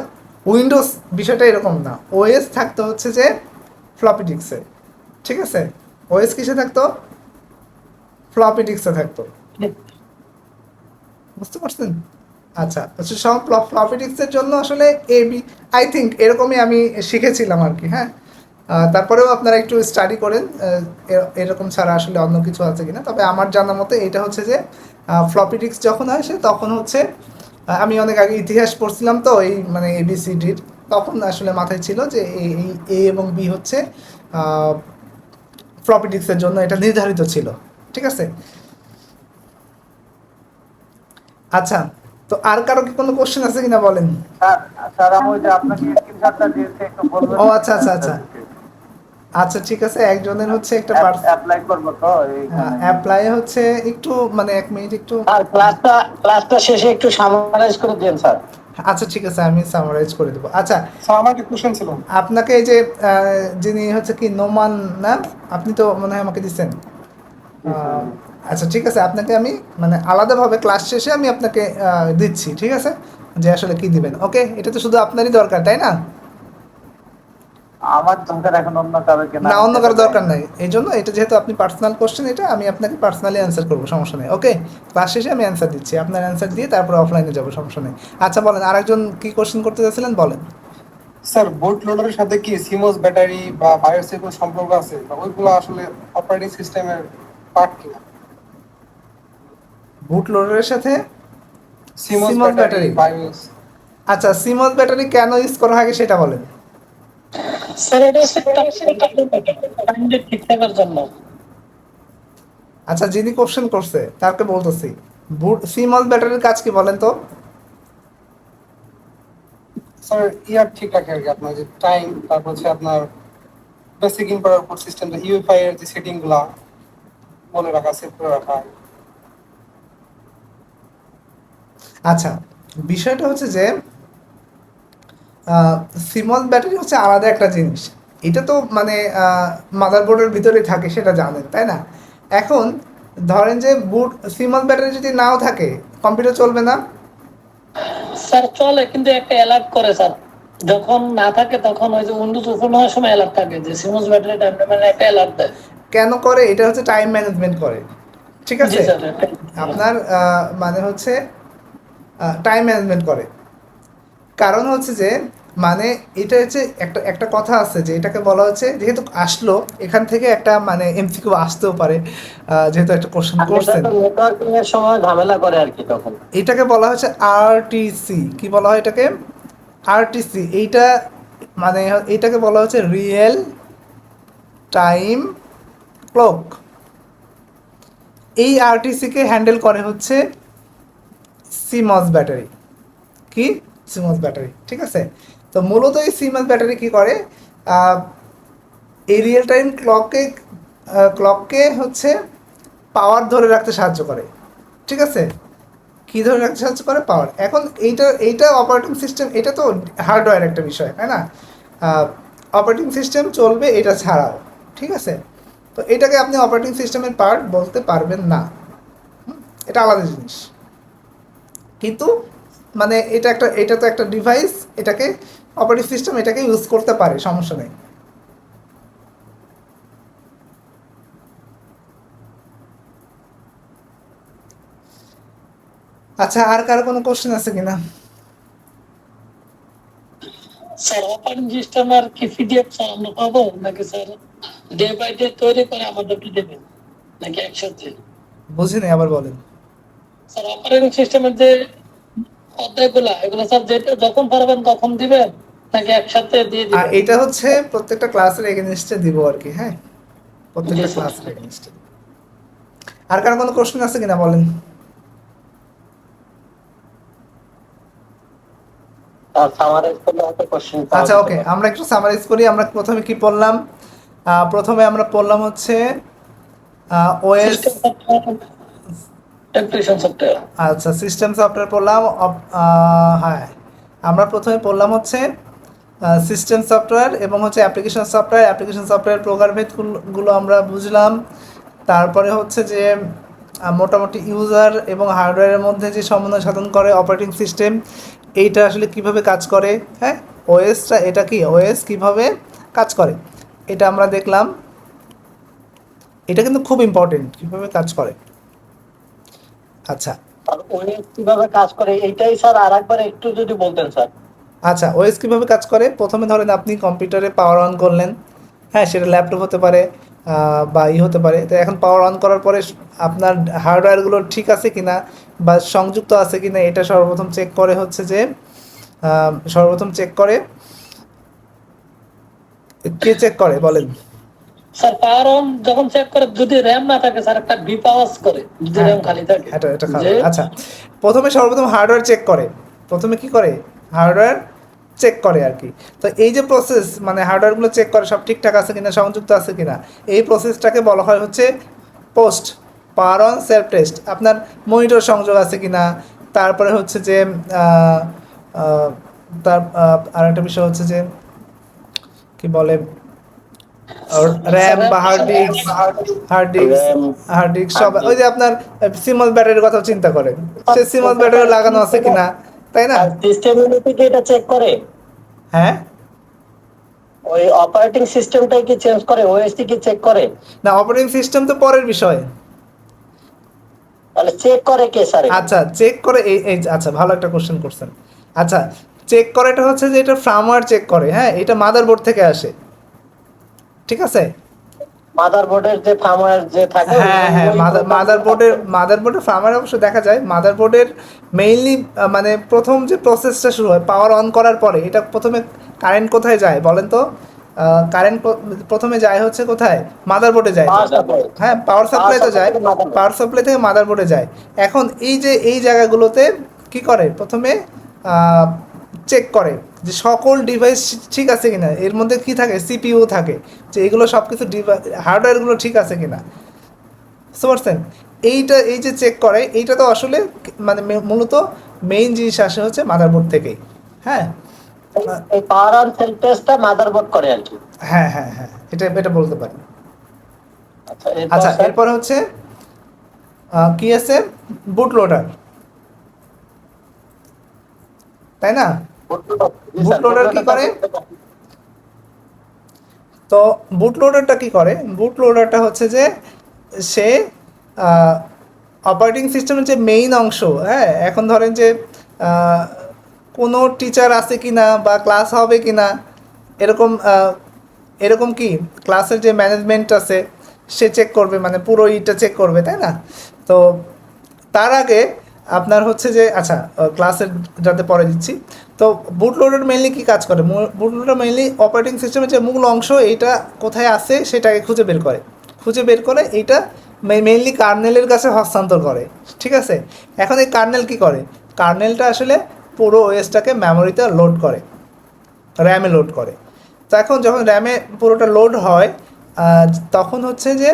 উইন্ডোজ বিষয়টা এরকম না, ওএস থাকতো হচ্ছে যে ফ্লপি ডিস্কে, ঠিক আছে? ওএস কিসে থাকতো? ফ্লপি ডিস্কে থাকতো, বুঝতে পারছেন? আচ্ছা আচ্ছা, সব ফ্লপি ডিস্কের জন্য আসলে এবি আই থিঙ্ক এরকমই আমি শিখেছিলাম আর কি, হ্যাঁ। তারপরেও আপনারা একটু স্টাডি করেন এরকম ছাড়া আসলে অন্য কিছু আছে কিনা। তবে আমার জানা মতে এটা হচ্ছে যে ফ্লপি ডিস্ক যখন আসে তখন হচ্ছে আমি অনেক আগে ইতিহাস পড়ছিলাম তো এই মানে এবিসিডির, তখন আসলে মাথায় ছিল যে এই এ এবং বি হচ্ছে ফ্লপি ডিস্কের জন্য এটা নির্ধারিত ছিল, ঠিক আছে? আচ্ছা, তো আর কারো কি কোনো কোশ্চেন আছে কিনা বলেন। স্যার স্যার আমি ওই যে আপনাকে স্ক্রিনশটটা দিয়েছি, একটু বলবেন? ও আচ্ছা আচ্ছা আচ্ছা আচ্ছা, ঠিক আছে। একজনের হচ্ছে একটা অ্যাপ্লাই করবো তো এইখানে। অ্যাপ্লাই হচ্ছে একটু মানে 1 মিনিট একটু। আর ক্লাসটা শেষে একটু সামারাইজ করে দেন স্যার। আচ্ছা ঠিক আছে, আমি সামারাইজ করে দেবো। আচ্ছা, স্যার আমার একটা কোশ্চেন ছিল। আপনাকে এই যে যিনি হচ্ছে কি নোমান না, আপনি তো মনে হয় আমাকে দিচ্ছেন। আচ্ছা ঠিক আছে, আপনাকে আমি মানে আলাদাভাবে ক্লাস শেষে আমি আপনাকে দিচ্ছি, ঠিক আছে? যে আসলে কি দিবেন। ওকে, এটা তো শুধু আপনারই দরকার, তাই না? আমার দরকার এখন অন্য কারো কেনা। না, অন্য কারো দরকার নাই। এই জন্য এটা যেহেতু আপনি পার্সোনাল কোশ্চেন, এটা আমি আপনাকে পার্সোনালি অ্যান্সার করবো, সমস্যা নেই। ওকে, ক্লাস শেষে আমি অ্যান্সার দিচ্ছি, আপনার অ্যান্সার দিয়ে তারপর অফলাইনে যাবো, সমস্যা নেই। আচ্ছা বলেন, আরেকজন কি কোশ্চেন করতে চাচ্ছিলেন, বলেন। স্যার বুট লোডারের সাথে কি সিমোস ব্যাটারি বা বায়োসের কোনো সম্পর্ক আছে, বা ওইগুলো আসলে অপারেটিং সিস্টেমের পার্ট কিনা? বুট লোডারের সাথে CMOS seems battery, battery. Bias. আচ্ছা, সিমস ব্যাটারি কেন ইউজ করা হয় সেটা বলেন। স্যার এটা হচ্ছে টাইমটা ঠিক থাকার জন্য। আচ্ছা, যিনি কোশ্চেন করছে তাকে বলতেছি, বুট সিমস ব্যাটারির কাজ কি বলেন তো? স্যার ইয়ার ঠিক রাখে আর কি, আপনার যে টাইম, তারপর হচ্ছে আপনার basic input output system, UFI এর যে সেটিং গুলা বলে রাখা, সেট করে রাখা। আচ্ছা, বিষয়টা হচ্ছে যে সিমস ব্যাটারি হচ্ছে আলাদা একটা জিনিস। এটা তো মানে মাদারবোর্ডের ভিতরেই থাকে, সেটা জানেন তাই না? এখন ধরেন যে বুট সিমস ব্যাটারি যদি নাও থাকে, কম্পিউটার চলবে না। স্যার চলে, কিন্তু একটা অ্যালার্ট করে স্যার। যখন না থাকে তখন ওই যে উইন্ডোজ ওপেন হওয়ার সময় অ্যালার্ট থাকে যে সিমোস ব্যাটারি টাইম মানে একটা অ্যালার্ট দেয়। কেন করে? এটা হচ্ছে টাইম ম্যানেজমেন্ট করে, ঠিক জি আছে? স্যার। আপনার মানে হচ্ছে টাইম ম্যানেজমেন্ট করে। কারণ হচ্ছে যে মানে এটা হচ্ছে একটা একটা কথা আছে যে এটাকে বলা হচ্ছে, যেহেতু আসলো এখান থেকে একটা মানে এমসিকিউ আসতেও পারে, যেহেতু একটা কোশ্চেন করছেন। নেটওয়ার্কিং এর সময় ঝামেলা করে আর কি তখন। এটাকে বলা হচ্ছে আরটিসি। কি বলা হয় এটাকে? আরটিসি। এইটা মানে এটাকে বলা হচ্ছে রিয়েল টাইম ক্লক। এই আরটিসিকে হ্যান্ডেল করে হচ্ছে সিমস ব্যাটারি। কি? সিমস ব্যাটারি, ঠিক আছে? তো মূলত এই সিমস ব্যাটারি কি করে, এই রিয়েল টাইম ক্লককে হচ্ছে পাওয়ার ধরে রাখতে সাহায্য করে, ঠিক আছে? কি ধরে রাখতে সাহায্য করে? পাওয়ার। এখন এইটা অপারেটিং সিস্টেম, এটা তো হার্ডওয়্যার একটা বিষয়, তাই না? অপারেটিং সিস্টেম চলবে এটা ছাড়াও, ঠিক আছে? তো এটাকে আপনি অপারেটিং সিস্টেমের পার্ট বলতে পারবেন না, এটা আলাদা জিনিস। কিন্তু মানে এটা তো একটা ডিভাইস, এটাকে অপারেটিং সিস্টেম এটাকে ইউজ করতে পারে, সমস্যা নেই। আচ্ছা, আর কারো কোনো কোশ্চেন আছে কিনা? স্যার অপারেটিং সিস্টেম আর কি পিডিএফ স্যার আমরা পাবো নাকি স্যার ডে বাই ডে তৈরি করে আমাদেরকে দেবেন নাকি একসাথে? বুঝিনি, আবার বলেন। স্যার অপারেটিং সিস্টেমের যে অধ্যায়গুলা এগুলো স্যার যেটা যখন পারবেন তখন দিবেন নাকি একসাথে দিয়ে আর দিবেন? এটা হচ্ছে প্রত্যেকটা ক্লাসের এগেনস্টে দিব আর কি, হ্যাঁ, প্রত্যেকটা জি, স্যার। ক্লাসের এগেনস্টে। আর কারো কোনো কোশ্চেন আছে কিনা বলেন। আর সামারাইজ করলে হয়তো কোশ্চেন আচ্ছা ওকে, আমরা একটু সামারাইজ করি। আমরা প্রথমে কি পড়লাম? প্রথমে আমরা পড়লাম হচ্ছে ওএস। System application software. আচ্ছা, সিস্টেম সফটওয়্যার পড়লাম। হ্যাঁ, আমরা প্রথমে পড়লাম হচ্ছে সিস্টেম সফটওয়্যার এবং হচ্ছে অ্যাপ্লিকেশন সফটওয়্যার। অ্যাপ্লিকেশন সফটওয়্যার প্রকারভেদগুলো আমরা বুঝলাম। তারপরে হচ্ছে যে মোটামুটি ইউজার এবং হার্ডওয়্যারের মধ্যে যে সমন্বয় সাধন করে অপারেটিং সিস্টেম, এইটা আসলে কিভাবে কাজ করে, হ্যাঁ ওএসটা এটা কি ওএস কিভাবে কাজ করে এটা আমরা দেখলাম। এটা কিন্তু খুব ইম্পর্টেন্ট কিভাবে কাজ করে। আচ্ছা আর ওএস কিভাবে কাজ করে এইটাই স্যার আরেকবার একটু যদি বলতেন স্যার। আচ্ছা ওএস কীভাবে কাজ করে, প্রথমে ধরেন আপনি কম্পিউটারে পাওয়ার অন করলেন, হ্যাঁ সেটা ল্যাপটপ হতে পারে বা হতে পারে। তো এখন পাওয়ার অন করার পরে আপনার হার্ডওয়্যারগুলো ঠিক আছে কিনা বা সংযুক্ত আছে কিনা এটা সর্বপ্রথম চেক করে হচ্ছে যে কে চেক করে বলেন? স্যার পাওয়ার অন যখন চেক করে যদি র্যাম না থাকে স্যার একটা বিপ আওয়াজ করে, যদি র্যাম খালি থাকে। এটা খারাপ। যে আচ্ছা প্রথমে সর্বপ্রথম হার্ডওয়্যার চেক করে, প্রথমে কি করে হার্ডওয়্যার চেক করে আর কি। তো এই যে প্রসেস মানে হার্ডওয়্যারগুলো চেক করে সব ঠিকঠাক আছে কিনা সংযুক্ত আছে কিনা, এই প্রসেসটাকে বলা হয় হচ্ছে post power on self test. আপনার মনিটর সংযোগ আছে কিনা, তারপরে হচ্ছে যে তার আরেকটা বিষয় হচ্ছে যে কি বলে র্যাম বা হার্ড ডিস্ক সব, ওই যে আপনার সিমল ব্যাটারির কথা চিন্তা করেন, সে সিমল ব্যাটারি লাগানো আছে কিনা, তাই না? সিস্টেম ইউনিটি কি এটা চেক করে? হ্যাঁ ওই অপারেটিং সিস্টেমটাই কি চেঞ্জ করে, ওএস কি চেক করে? না অপারেটিং সিস্টেম তো পরের বিষয়। তাহলে চেক করে কে স্যার? আচ্ছা চেক করে এই আচ্ছা ভালো একটা কোশ্চেন করছেন। আচ্ছা চেক করাটা হচ্ছে যে এটা ফার্মওয়্যার চেক করে, হ্যাঁ এটা মাদারবোর্ড থেকে আসে, ঠিক আছে? মাদারবোর্ডের যে ফার্মওয়্যার যে থাকে, হ্যাঁ হ্যাঁ মাদারবোর্ডের ফার্মওয়্যার অবশ্য দেখা যায়। মাদারবোর্ডের মেইনলি মানে প্রথম যে প্রসেসটা শুরু হয় পাওয়ার অন করার পরে, এটা প্রথমে কারেন্ট কোথায় যায় বলেন তো? কারেন্ট প্রথমে যায় হচ্ছে কোথায়? মাদারবোর্ডে যায়। হ্যাঁ পাওয়ার সাপ্লাই তো যায়, পাওয়ার সাপ্লাই থেকে মাদারবোর্ডে যায়। এখন এই জায়গাগুলোতে কি করে প্রথমে চেক করে যে সকল ডিভাইস ঠিক আছে কিনা, এর মধ্যে কি থাকে সিপিইউ থাকে, যে এগুলো সব কিছু হার্ডওয়্যারগুলো ঠিক আছে কিনা, বুঝতে পারছেন? এই যে চেক করে এইটা তো আসলে মানে মূলত মেইন জিনিস আসে হচ্ছে মাদারবোর্ড থেকেই। হ্যাঁ এই পাওয়ার অন সেলফ টেস্টটা মাদারবোর্ড করে আর কি। হ্যাঁ হ্যাঁ হ্যাঁ এটা বলতে পারি। আচ্ছা আচ্ছা এরপর হচ্ছে কি আছে বুট লোডার, তাই না? বুট লোডার কি করে? তো বুট লোডারটা কি করে, বুট লোডারটা হচ্ছে যে সে অপারেটিং সিস্টেমের যে মেইন অংশ, হ্যাঁ এখন ধরেন যে কোনো টিচার আছে কি না বা ক্লাস হবে কি না, এরকম কি ক্লাসের যে ম্যানেজমেন্ট আছে সে চেক করবে, মানে পুরো ইটা চেক করবে, তাই না? তো তার আগে আপনার হচ্ছে যে আচ্ছা ক্লাসের যাতে পরে দিচ্ছি। তো বুট লোডার মেইনলি কী কাজ করে, বুট লোডার মেইনলি অপারেটিং সিস্টেমের যে মূল অংশ এইটা কোথায় আছে সেটাকে খুঁজে বের করে এইটা মেইনলি কার্নেলের কাছে হস্তান্তর করে, ঠিক আছে? এখন এই কার্নেল কী করে, কার্নেলটা আসলে পুরো ওএসটাকে মেমোরিতে লোড করে, র্যামে লোড করে। তো এখন যখন র্যামে পুরোটা লোড হয় তখন হচ্ছে যে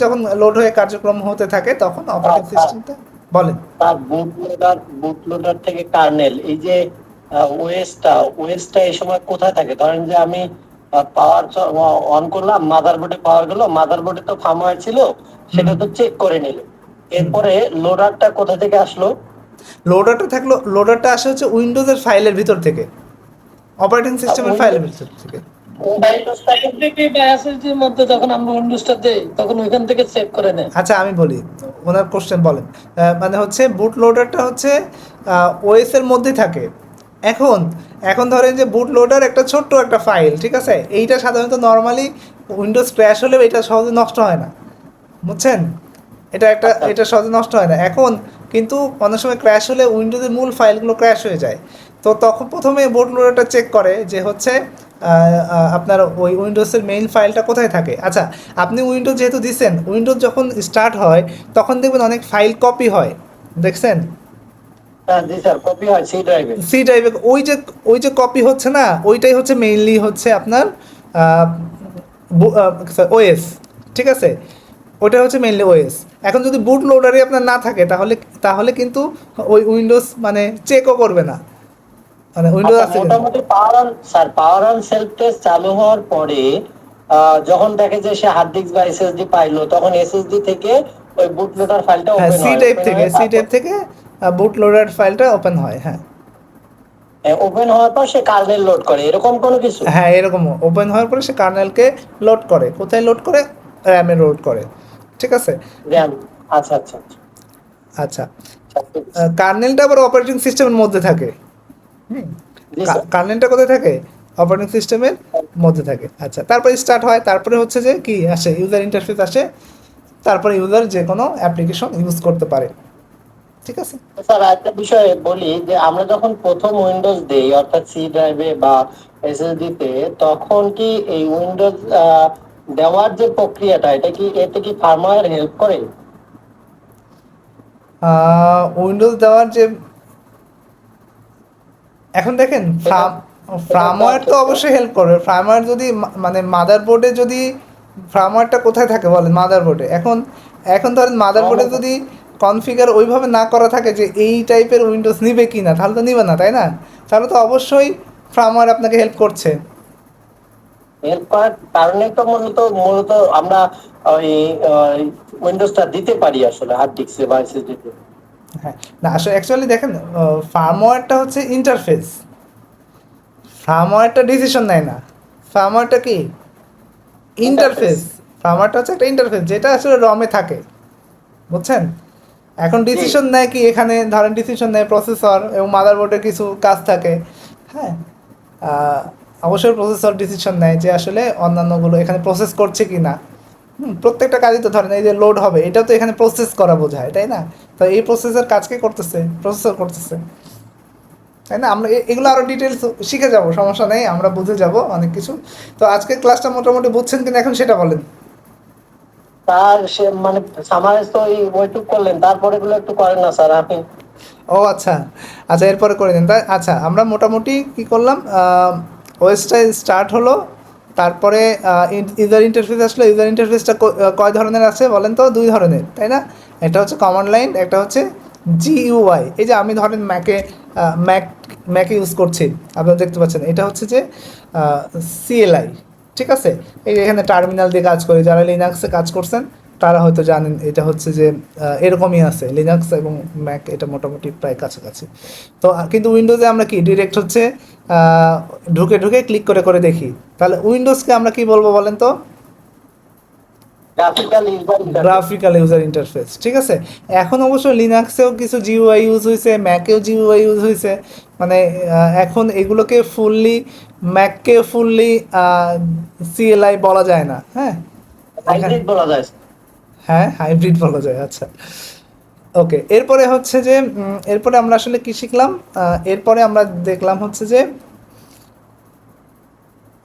যখন লোড হয়ে কার্যক্রম হতে থাকে তখন অপারেটিং সিস্টেমটা বলেন। তার বুট লোডার থেকে কার্নেল, এই যে ওএসটা এই সময় কোথায় থাকে? ধরেন যে আমি পাওয়ার অন করলাম, মাদারবোর্ডে পাওয়ার গেল, মাদারবোর্ডে তো ফার্মওয়্যার ছিল সেটা তো চেক করে নিল, এরপরে লোডারটা কোথা থেকে আসলো? লোডারটা আসে হচ্ছে উইন্ডোজের ফাইলের ভিতর থেকে, অপারেটিং সিস্টেমের ফাইলের ভিতর থেকে। যখন আমরা উইন্ডোজটা দেই তখন ওইখান থেকে চেক করে নেয়। আচ্ছা আমি বলি ওনার কোশ্চেন বলেন। মানে হচ্ছে বুট লোডারটা হচ্ছে ওএস এর মধ্যে থাকে। এখন ধরেন যে বুট লোডার একটা ছোট্ট একটা ফাইল, ঠিক আছে? এইটা সাধারণত নর্মালি উইন্ডোজ ক্র্যাশ হলে এটা সহজে নষ্ট হয় না, বুঝছেন? এটা সহজে নষ্ট হয় না। এখন কিন্তু অনেক সময় ক্র্যাশ হলে উইন্ডোজের মূল ফাইলগুলো ক্র্যাশ হয়ে যায়। তো তখন প্রথমে বুট লোডারটা চেক করে যে হচ্ছে আপনার ওই উইন্ডোজের মেইন ফাইলটা কোথায় থাকে। আচ্ছা আপনি উইন্ডোজ যেহেতু দিচ্ছেন, উইন্ডোজ যখন স্টার্ট হয় তখন দেখবেন অনেক ফাইল কপি হয়, দেখছেন? সি ড্রাইভে ওই যে কপি হচ্ছে না, ওইটাই হচ্ছে মেইনলি হচ্ছে আপনার ওএস, ঠিক আছে? ওটা হচ্ছে মেইনলি ওএস। এখন যদি বুট লোডারই আপনার না থাকে তাহলে কিন্তু ওই উইন্ডোজ মানে চেকও করবে না, মানে উইন্ডোজ আছে মোটামুটি পাওয়ার অন সেলফ টেস্ট চালু হওয়ার পরে যখন দেখে যে সে হার্ড ডিস্ক বা এসএসডি পাইলো, তখন এসএসডি থেকে ওই বুট লোডার ফাইলটা হ্যাঁ, ওপেন সি হয়, টাইপ ওপেন থেকে হয়ে তারপর বুট লোডার ফাইলটা ওপেন হয়। হ্যাঁ, ওপেন হওয়ার পর সে কার্নেল লোড করে, এরকম কোনো কিছু? হ্যাঁ, এরকম ওপেন হওয়ার পরে সে কার্নেলকে লোড করে, কোথায় লোড করে? র্যামে লোড করে। ঠিক আছে। র্যাম। আচ্ছা আচ্ছা আচ্ছা আচ্ছা, আচ্ছা। কার্নেলটা আবার অপারেটিং সিস্টেমের মধ্যে থাকে। জি স্যার। কার্নেলটা কোথায় থাকে? অপারেটিং সিস্টেমের মধ্যে থাকে। আচ্ছা, তারপরে স্টার্ট হয়, তারপরে হচ্ছে যে কি আসে, ইউজার ইন্টারফেস আসে, তারপরে ইউজার যে কোনো অ্যাপ্লিকেশন ইউজ করতে পারে। ঠিক আছে। স্যার একটা বিষয় বলি, যে আমরা যখন প্রথম উইন্ডোজ দেই অর্থাৎ সি ড্রাইভে বা এসএসডি তে, তখন কি এই উইন্ডোজ দেওয়ার যে প্রক্রিয়াটা, এটা কি এতে কি ফার্মওয়্যার হেল্প করে? উইন্ডোজ দেওয়ার যে, এখন দেখেন ফার্মওয়্যার তো অবশ্যই হেল্প করবে। ফার্মওয়্যার যদি মানে মাদারবোর্ডে যদি ফার্মওয়্যারটা কোথায় থাকে বলেন? মাদারবোর্ডে। এখন ধরেন মাদারবোর্ডে যদি কনফিগার ওইভাবে না করা থাকে যে এই টাইপের উইন্ডোজ নিবে কি না, তাহলে তো নিবে না, তাই না? তাহলে তো অবশ্যই ফার্মওয়্যার আপনাকে হেল্প করছে। হেল্প করার কারণে তো মূলত আমরা ওই উইন্ডোজটা দিতে পারি আসলে হার্ড ডিস্কে বা এসএসডি তে। হ্যাঁ, না আসলে অ্যাকচুয়ালি দেখেন, ফার্মওয়্যারটা হচ্ছে ইন্টারফেস, ফার্মওয়্যারটা ডিসিশন নেয় না। ফার্মওয়্যারটা কি? ইন্টারফেস। ফার্মওয়্যারটা হচ্ছে একটা ইন্টারফেস যেটা আসলে রমে থাকে, বুঝছেন? এখন ডিসিশন নেয় কি, এখানে ধরেন ডিসিশন নেয় প্রসেসর এবং মাদারবোর্ডের কিছু কাজ থাকে। হ্যাঁ, অবশ্যই প্রসেসর ডিসিশন নেয় যে আসলে অন্যান্যগুলো এখানে প্রসেস করছে কি না। প্রত্যেকটা কাজই তো ধরেন এই যে লোড হবে, এটাও তো এখানে প্রসেস করা বোঝায়, তাই না? তো এই প্রসেসের কাজকে করতেছে প্রসেসর করতেছে, তাই না? আমরা এগুলো আরও ডিটেলস শিখে যাব, সমস্যা নেই, আমরা বুঝে যাব অনেক কিছু। তো আজকের ক্লাসটা মোটামুটি বুঝছেন কিনা এখন সেটা বলেন। তার সে মানে সামারাইজ তো ওইটুক করলেন, তারপরে এগুলো একটু করেন না স্যার আপনি? ও আচ্ছা, আচ্ছা, এরপরে করে দিন তাই। আচ্ছা, আমরা মোটামুটি কী করলাম, ওয়েসটা স্টার্ট হলো, তারপরে ইউজার ইন্টারফেস আসলো। ইউজার ইন্টারফেসটা কয় ধরনের আছে বলেন তো? 2 ধরনের, তাই না? একটা হচ্ছে কমান্ড লাইন, একটা হচ্ছে জিইউআই। এই যে আমি ধরেন ম্যাকে ইউজ করছি, আপনারা দেখতে পাচ্ছেন, এটা হচ্ছে যে সিএলআই। ঠিক আছে। এই যে এখানে টার্মিনাল দিয়ে কাজ করি, যারা লিনাক্সে কাজ করছেন তারা হয়তো জানেন এটা হচ্ছে যে এরকমই আছে, লিনাক্স এবং ম্যাক এটা মোটামুটি প্রায় কাছাকাছি। তো কিন্তু উইন্ডোজে আমরা কি ডিরেক্ট হচ্ছে ঢুকে ঢুকে ক্লিক করে করে দেখি। তাহলে উইন্ডোজকে আমরা কি বলবো বলেন তো? Graphical user interface. ঠিক আছে। এখন অবশ্য লিনাক্সেও কিছু জিইউআই ইউজ হয়েছে, ম্যাকেও জিইউআই ইউজ হয়েছে। মানে এখন এগুলোকে ম্যাককে ফুললি সিএলআই বলা যায় না। হ্যাঁ, হাইব্রিড বলা যায়। হ্যাঁ, হাইব্রিড বলা যায়। আচ্ছা, ওকে। এরপরে হচ্ছে যে এরপরে আমরা আসলে কি শিখলাম? এরপরে আমরা দেখলাম হচ্ছে যে,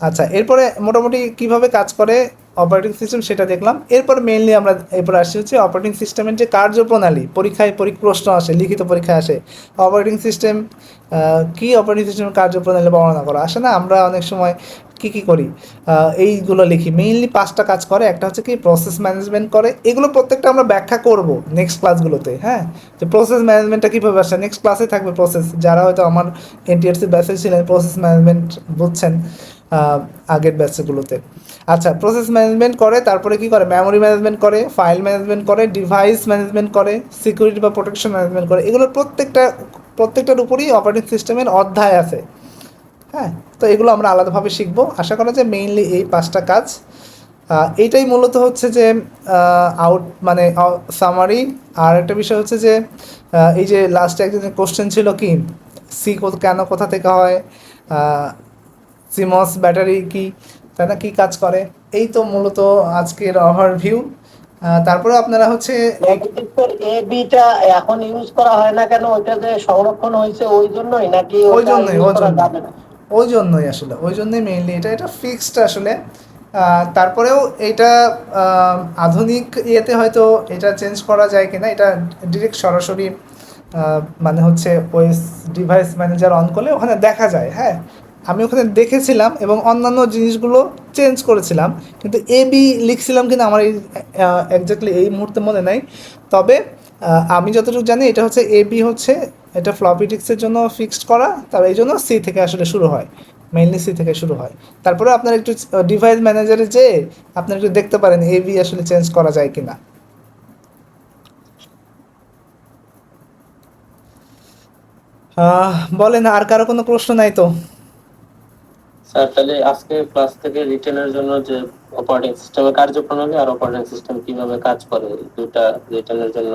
আচ্ছা, এরপরে মোটামুটি কিভাবে কাজ করে অপারেটিং সিস্টেম সেটা দেখলাম। এরপর মেইনলি আমরা এরপর আসি হচ্ছে অপারেটিং সিস্টেমের যে কার্যপ্রণালী। পরীক্ষায় প্রশ্ন আসে, লিখিত পরীক্ষায় আসে, অপারেটিং সিস্টেম কি, অপারেটিং সিস্টেমের কার্যপ্রণালী বর্ণনা করা আসে না? আমরা অনেক সময় কি করি, এইগুলো লিখি। মেইনলি 5টা কাজ করে। একটা হচ্ছে কি, প্রসেস ম্যানেজমেন্ট করে। এগুলো প্রত্যেকটা আমরা ব্যাখ্যা করব নেক্সট ক্লাসগুলোতে। হ্যাঁ, যে প্রসেস ম্যানেজমেন্টটা কীভাবে আসে নেক্সট ক্লাসে থাকবে। প্রসেস, যারা হয়তো আমার এনটিআরসি ব্যাচে ছিলেন, প্রসেস ম্যানেজমেন্ট বুঝছেন আগের ব্যাচগুলোতে। আচ্ছা, প্রসেস ম্যানেজমেন্ট করে, তারপরে কি করে, মেমোরি ম্যানেজমেন্ট করে, ফাইল ম্যানেজমেন্ট করে, ডিভাইস ম্যানেজমেন্ট করে, সিকিউরিটি বা প্রোটেকশন ম্যানেজমেন্ট করে। এগুলোর প্রত্যেকটার উপরেই অপারেটিং সিস্টেমের অধ্যায় আছে। হ্যাঁ, তো এগুলো আমরা আলাদাভাবে শিখব। আশা করা যায় মেইনলি এই 5টা কাজ। এইটাই মূলত হচ্ছে যে মানে সামারি। আর একটা বিষয় হচ্ছে যে এই যে লাস্টে একজনের কোশ্চেন ছিল কি, কেন কোথা থেকে হয়, সিমস ব্যাটারি কি, তাই না, কী কাজ করে। এই তো মূলত আজকের ওভারভিউ। তারপরে আপনারা হচ্ছে এ বিটা এখন ইউজ করা হয় না কেন? ওইটা যে সংরক্ষণ হয়েছে ওই জন্যই, নাকি ওই জন্যই আসলে ওই জন্যই মেইনলি এটা ফিক্সড আসলে। তারপরেও এটা আধুনিক ইয়েতে হয়তো এটা চেঞ্জ করা যায় কিনা, এটা ডিরেক্ট সরাসরি মানে হচ্ছে ওএস ডিভাইস ম্যানেজার অন করলে ওখানে দেখা যায়। হ্যাঁ, আমি ওখানে দেখেছিলাম এবং অন্যান্য জিনিসগুলো চেঞ্জ করেছিলাম, কিন্তু এবি লিখছিলাম কিনা আমার এক্স্যাক্টলি এই মুহূর্তে মনে নাই। তবে আমি যতটুকু জানি এটা হচ্ছে এবি হচ্ছে এটা ফ্লপি ডিস্কের জন্য ফিক্সড করা, তবে এই জন্য সি থেকে আসলে শুরু হয়। মেইনলি সি থেকে শুরু হয়। তারপরে আপনার একটু ডিভাইস ম্যানেজারে যে আপনার একটু দেখতে পারেন এবি আসলে চেঞ্জ করা যায় কিনা। বলেন, আর কারো কোনো প্রশ্ন নাই তো? স্যার তাহলে আজকে ক্লাস থেকে রিটেনের জন্য যে অপারেটিং সিস্টেমের কার্যপ্রণালী আর অপারেটিং সিস্টেম কিভাবে কাজ করে দুটা রিটেনের জন্য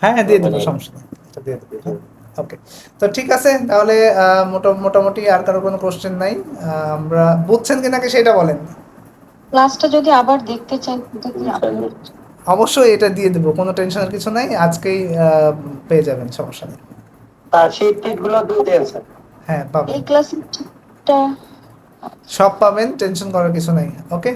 হ্যাঁ দিয়ে দেবো, মানে সমস্যা নেই, এটা দিয়ে দেবো। ওকে, তো ঠিক আছে তাহলে মোটামুটি আর কারো কোনো কোশ্চেন নাই। আমরা বুঝছেন কি নাকি সেটা বলেন। ক্লাসটা যদি আবার দেখতে চাই তো কি আপলোড? অবশ্যই এটা দিয়ে দেবো, কোনো টেনশনের কিছু নাই, আজকেই পেয়ে যাবেন, সমস্যা নেই। তার শীট গুলো দিয়ে দেন স্যার। হ্যাঁ পাবেন, এই ক্লাসটা সব পাবেন, টেনশন করার কিছু নাই। ওকে,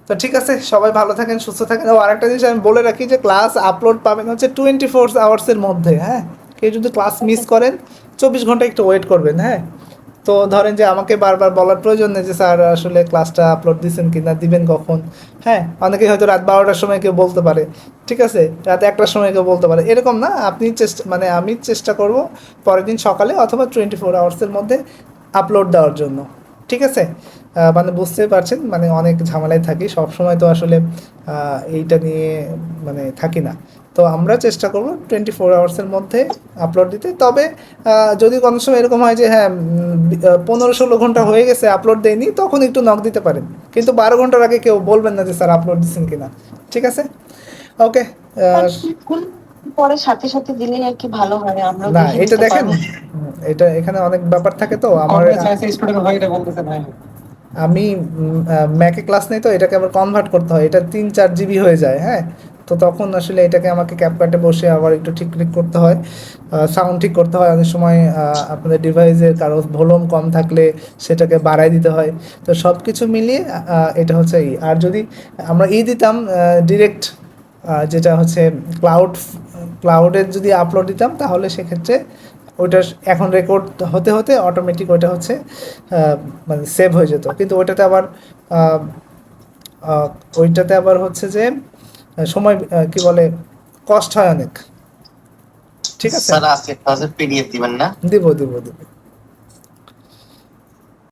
তো ঠিক আছে, সবাই ভালো থাকেন, সুস্থ থাকেন। ও আরেকটা জিনিস আমি বলে রাখি যে ক্লাস আপলোড পাবেন হচ্ছে 24 আওয়ার্সের মধ্যে। হ্যাঁ, কেউ যদি ক্লাস মিস করেন 24 ঘন্টা একটু ওয়েট করবেন। হ্যাঁ, তো ধরেন যে আমাকে বারবার বলার প্রয়োজন নেই যে স্যার আসলে ক্লাসটা আপলোড দিচ্ছেন কি না, দিবেন কখন। হ্যাঁ, অনেকে হয়তো রাত 12টার সময় কেউ বলতে পারে, ঠিক আছে, রাত 1টার সময় কেউ বলতে পারে, এরকম না। আপনি আমি চেষ্টা করব পরের দিন সকালে অথবা 24 আওয়ার্সের মধ্যে আপলোড দেওয়ার জন্য, ঠিক আছে। মানে বুঝতেই পারছেন, মানে অনেক ঝামেলায় থাকি সব সময়, তো আসলে এইটা নিয়ে মানে থাকি না। তো আমরা চেষ্টা করব 24 আওয়ার্সের মধ্যে আপলোড দিতে। তবে যদি কোনো সময় এরকম হয় যে হ্যাঁ 15-16 ঘন্টা হয়ে গেছে আপলোড দেয়নি, তখন একটু নক দিতে পারেন, কিন্তু 12 ঘন্টার আগে কেউ বলবেন না যে স্যার আপলোড দিচ্ছেন কিনা, ঠিক আছে। ওকে, পরে সাথে সাথে দিলে আর কি ভালো হয়, আমরা না দেখে এটা নিতে দেখেন, পারবো। এটা এখানে অনেক ব্যাপার থাকে, তো আমার কম্পিউটার সায়েন্সের স্টুডেন্ট ভাই এটা বলতেছে ভাই। আমি ম্যাকে ক্লাস নেই, তো এটাকে আবার কনভার্ট করতে হয়, এটা 3-4 জিবি হয়ে যায়। হ্যাঁ, তো তখন আসলে এটাকে আমাকে ক্যাপকাটে বসে আবার একটু ঠিক করতে হয়, সাউন্ড ঠিক করতে হয়। অনেক সময় আপনাদের ডিভাইসের কারো ভলিউম কম থাকলে সেটাকে বাড়ায় দিতে হয়। তো সব কিছু মিলিয়ে এটা হচ্ছে আর যদি আমরা দিতাম ডিরেক্ট, যেটা হচ্ছে ক্লাউডের যদি আপলোড দিতাম, তাহলে সেক্ষেত্রে ওইটা এখন রেকর্ড হতে হতে অটোমেটিক ওইটা হচ্ছে মানে সেভ হয়ে যেত, কিন্তু ওইটাতে আবার হচ্ছে যে সময় কি বলে কষ্ট হয় অনেক, ঠিক আছে। স্যার আজকে ক্লাসের পিডিএফ দিবেন না? দিব দিব দিব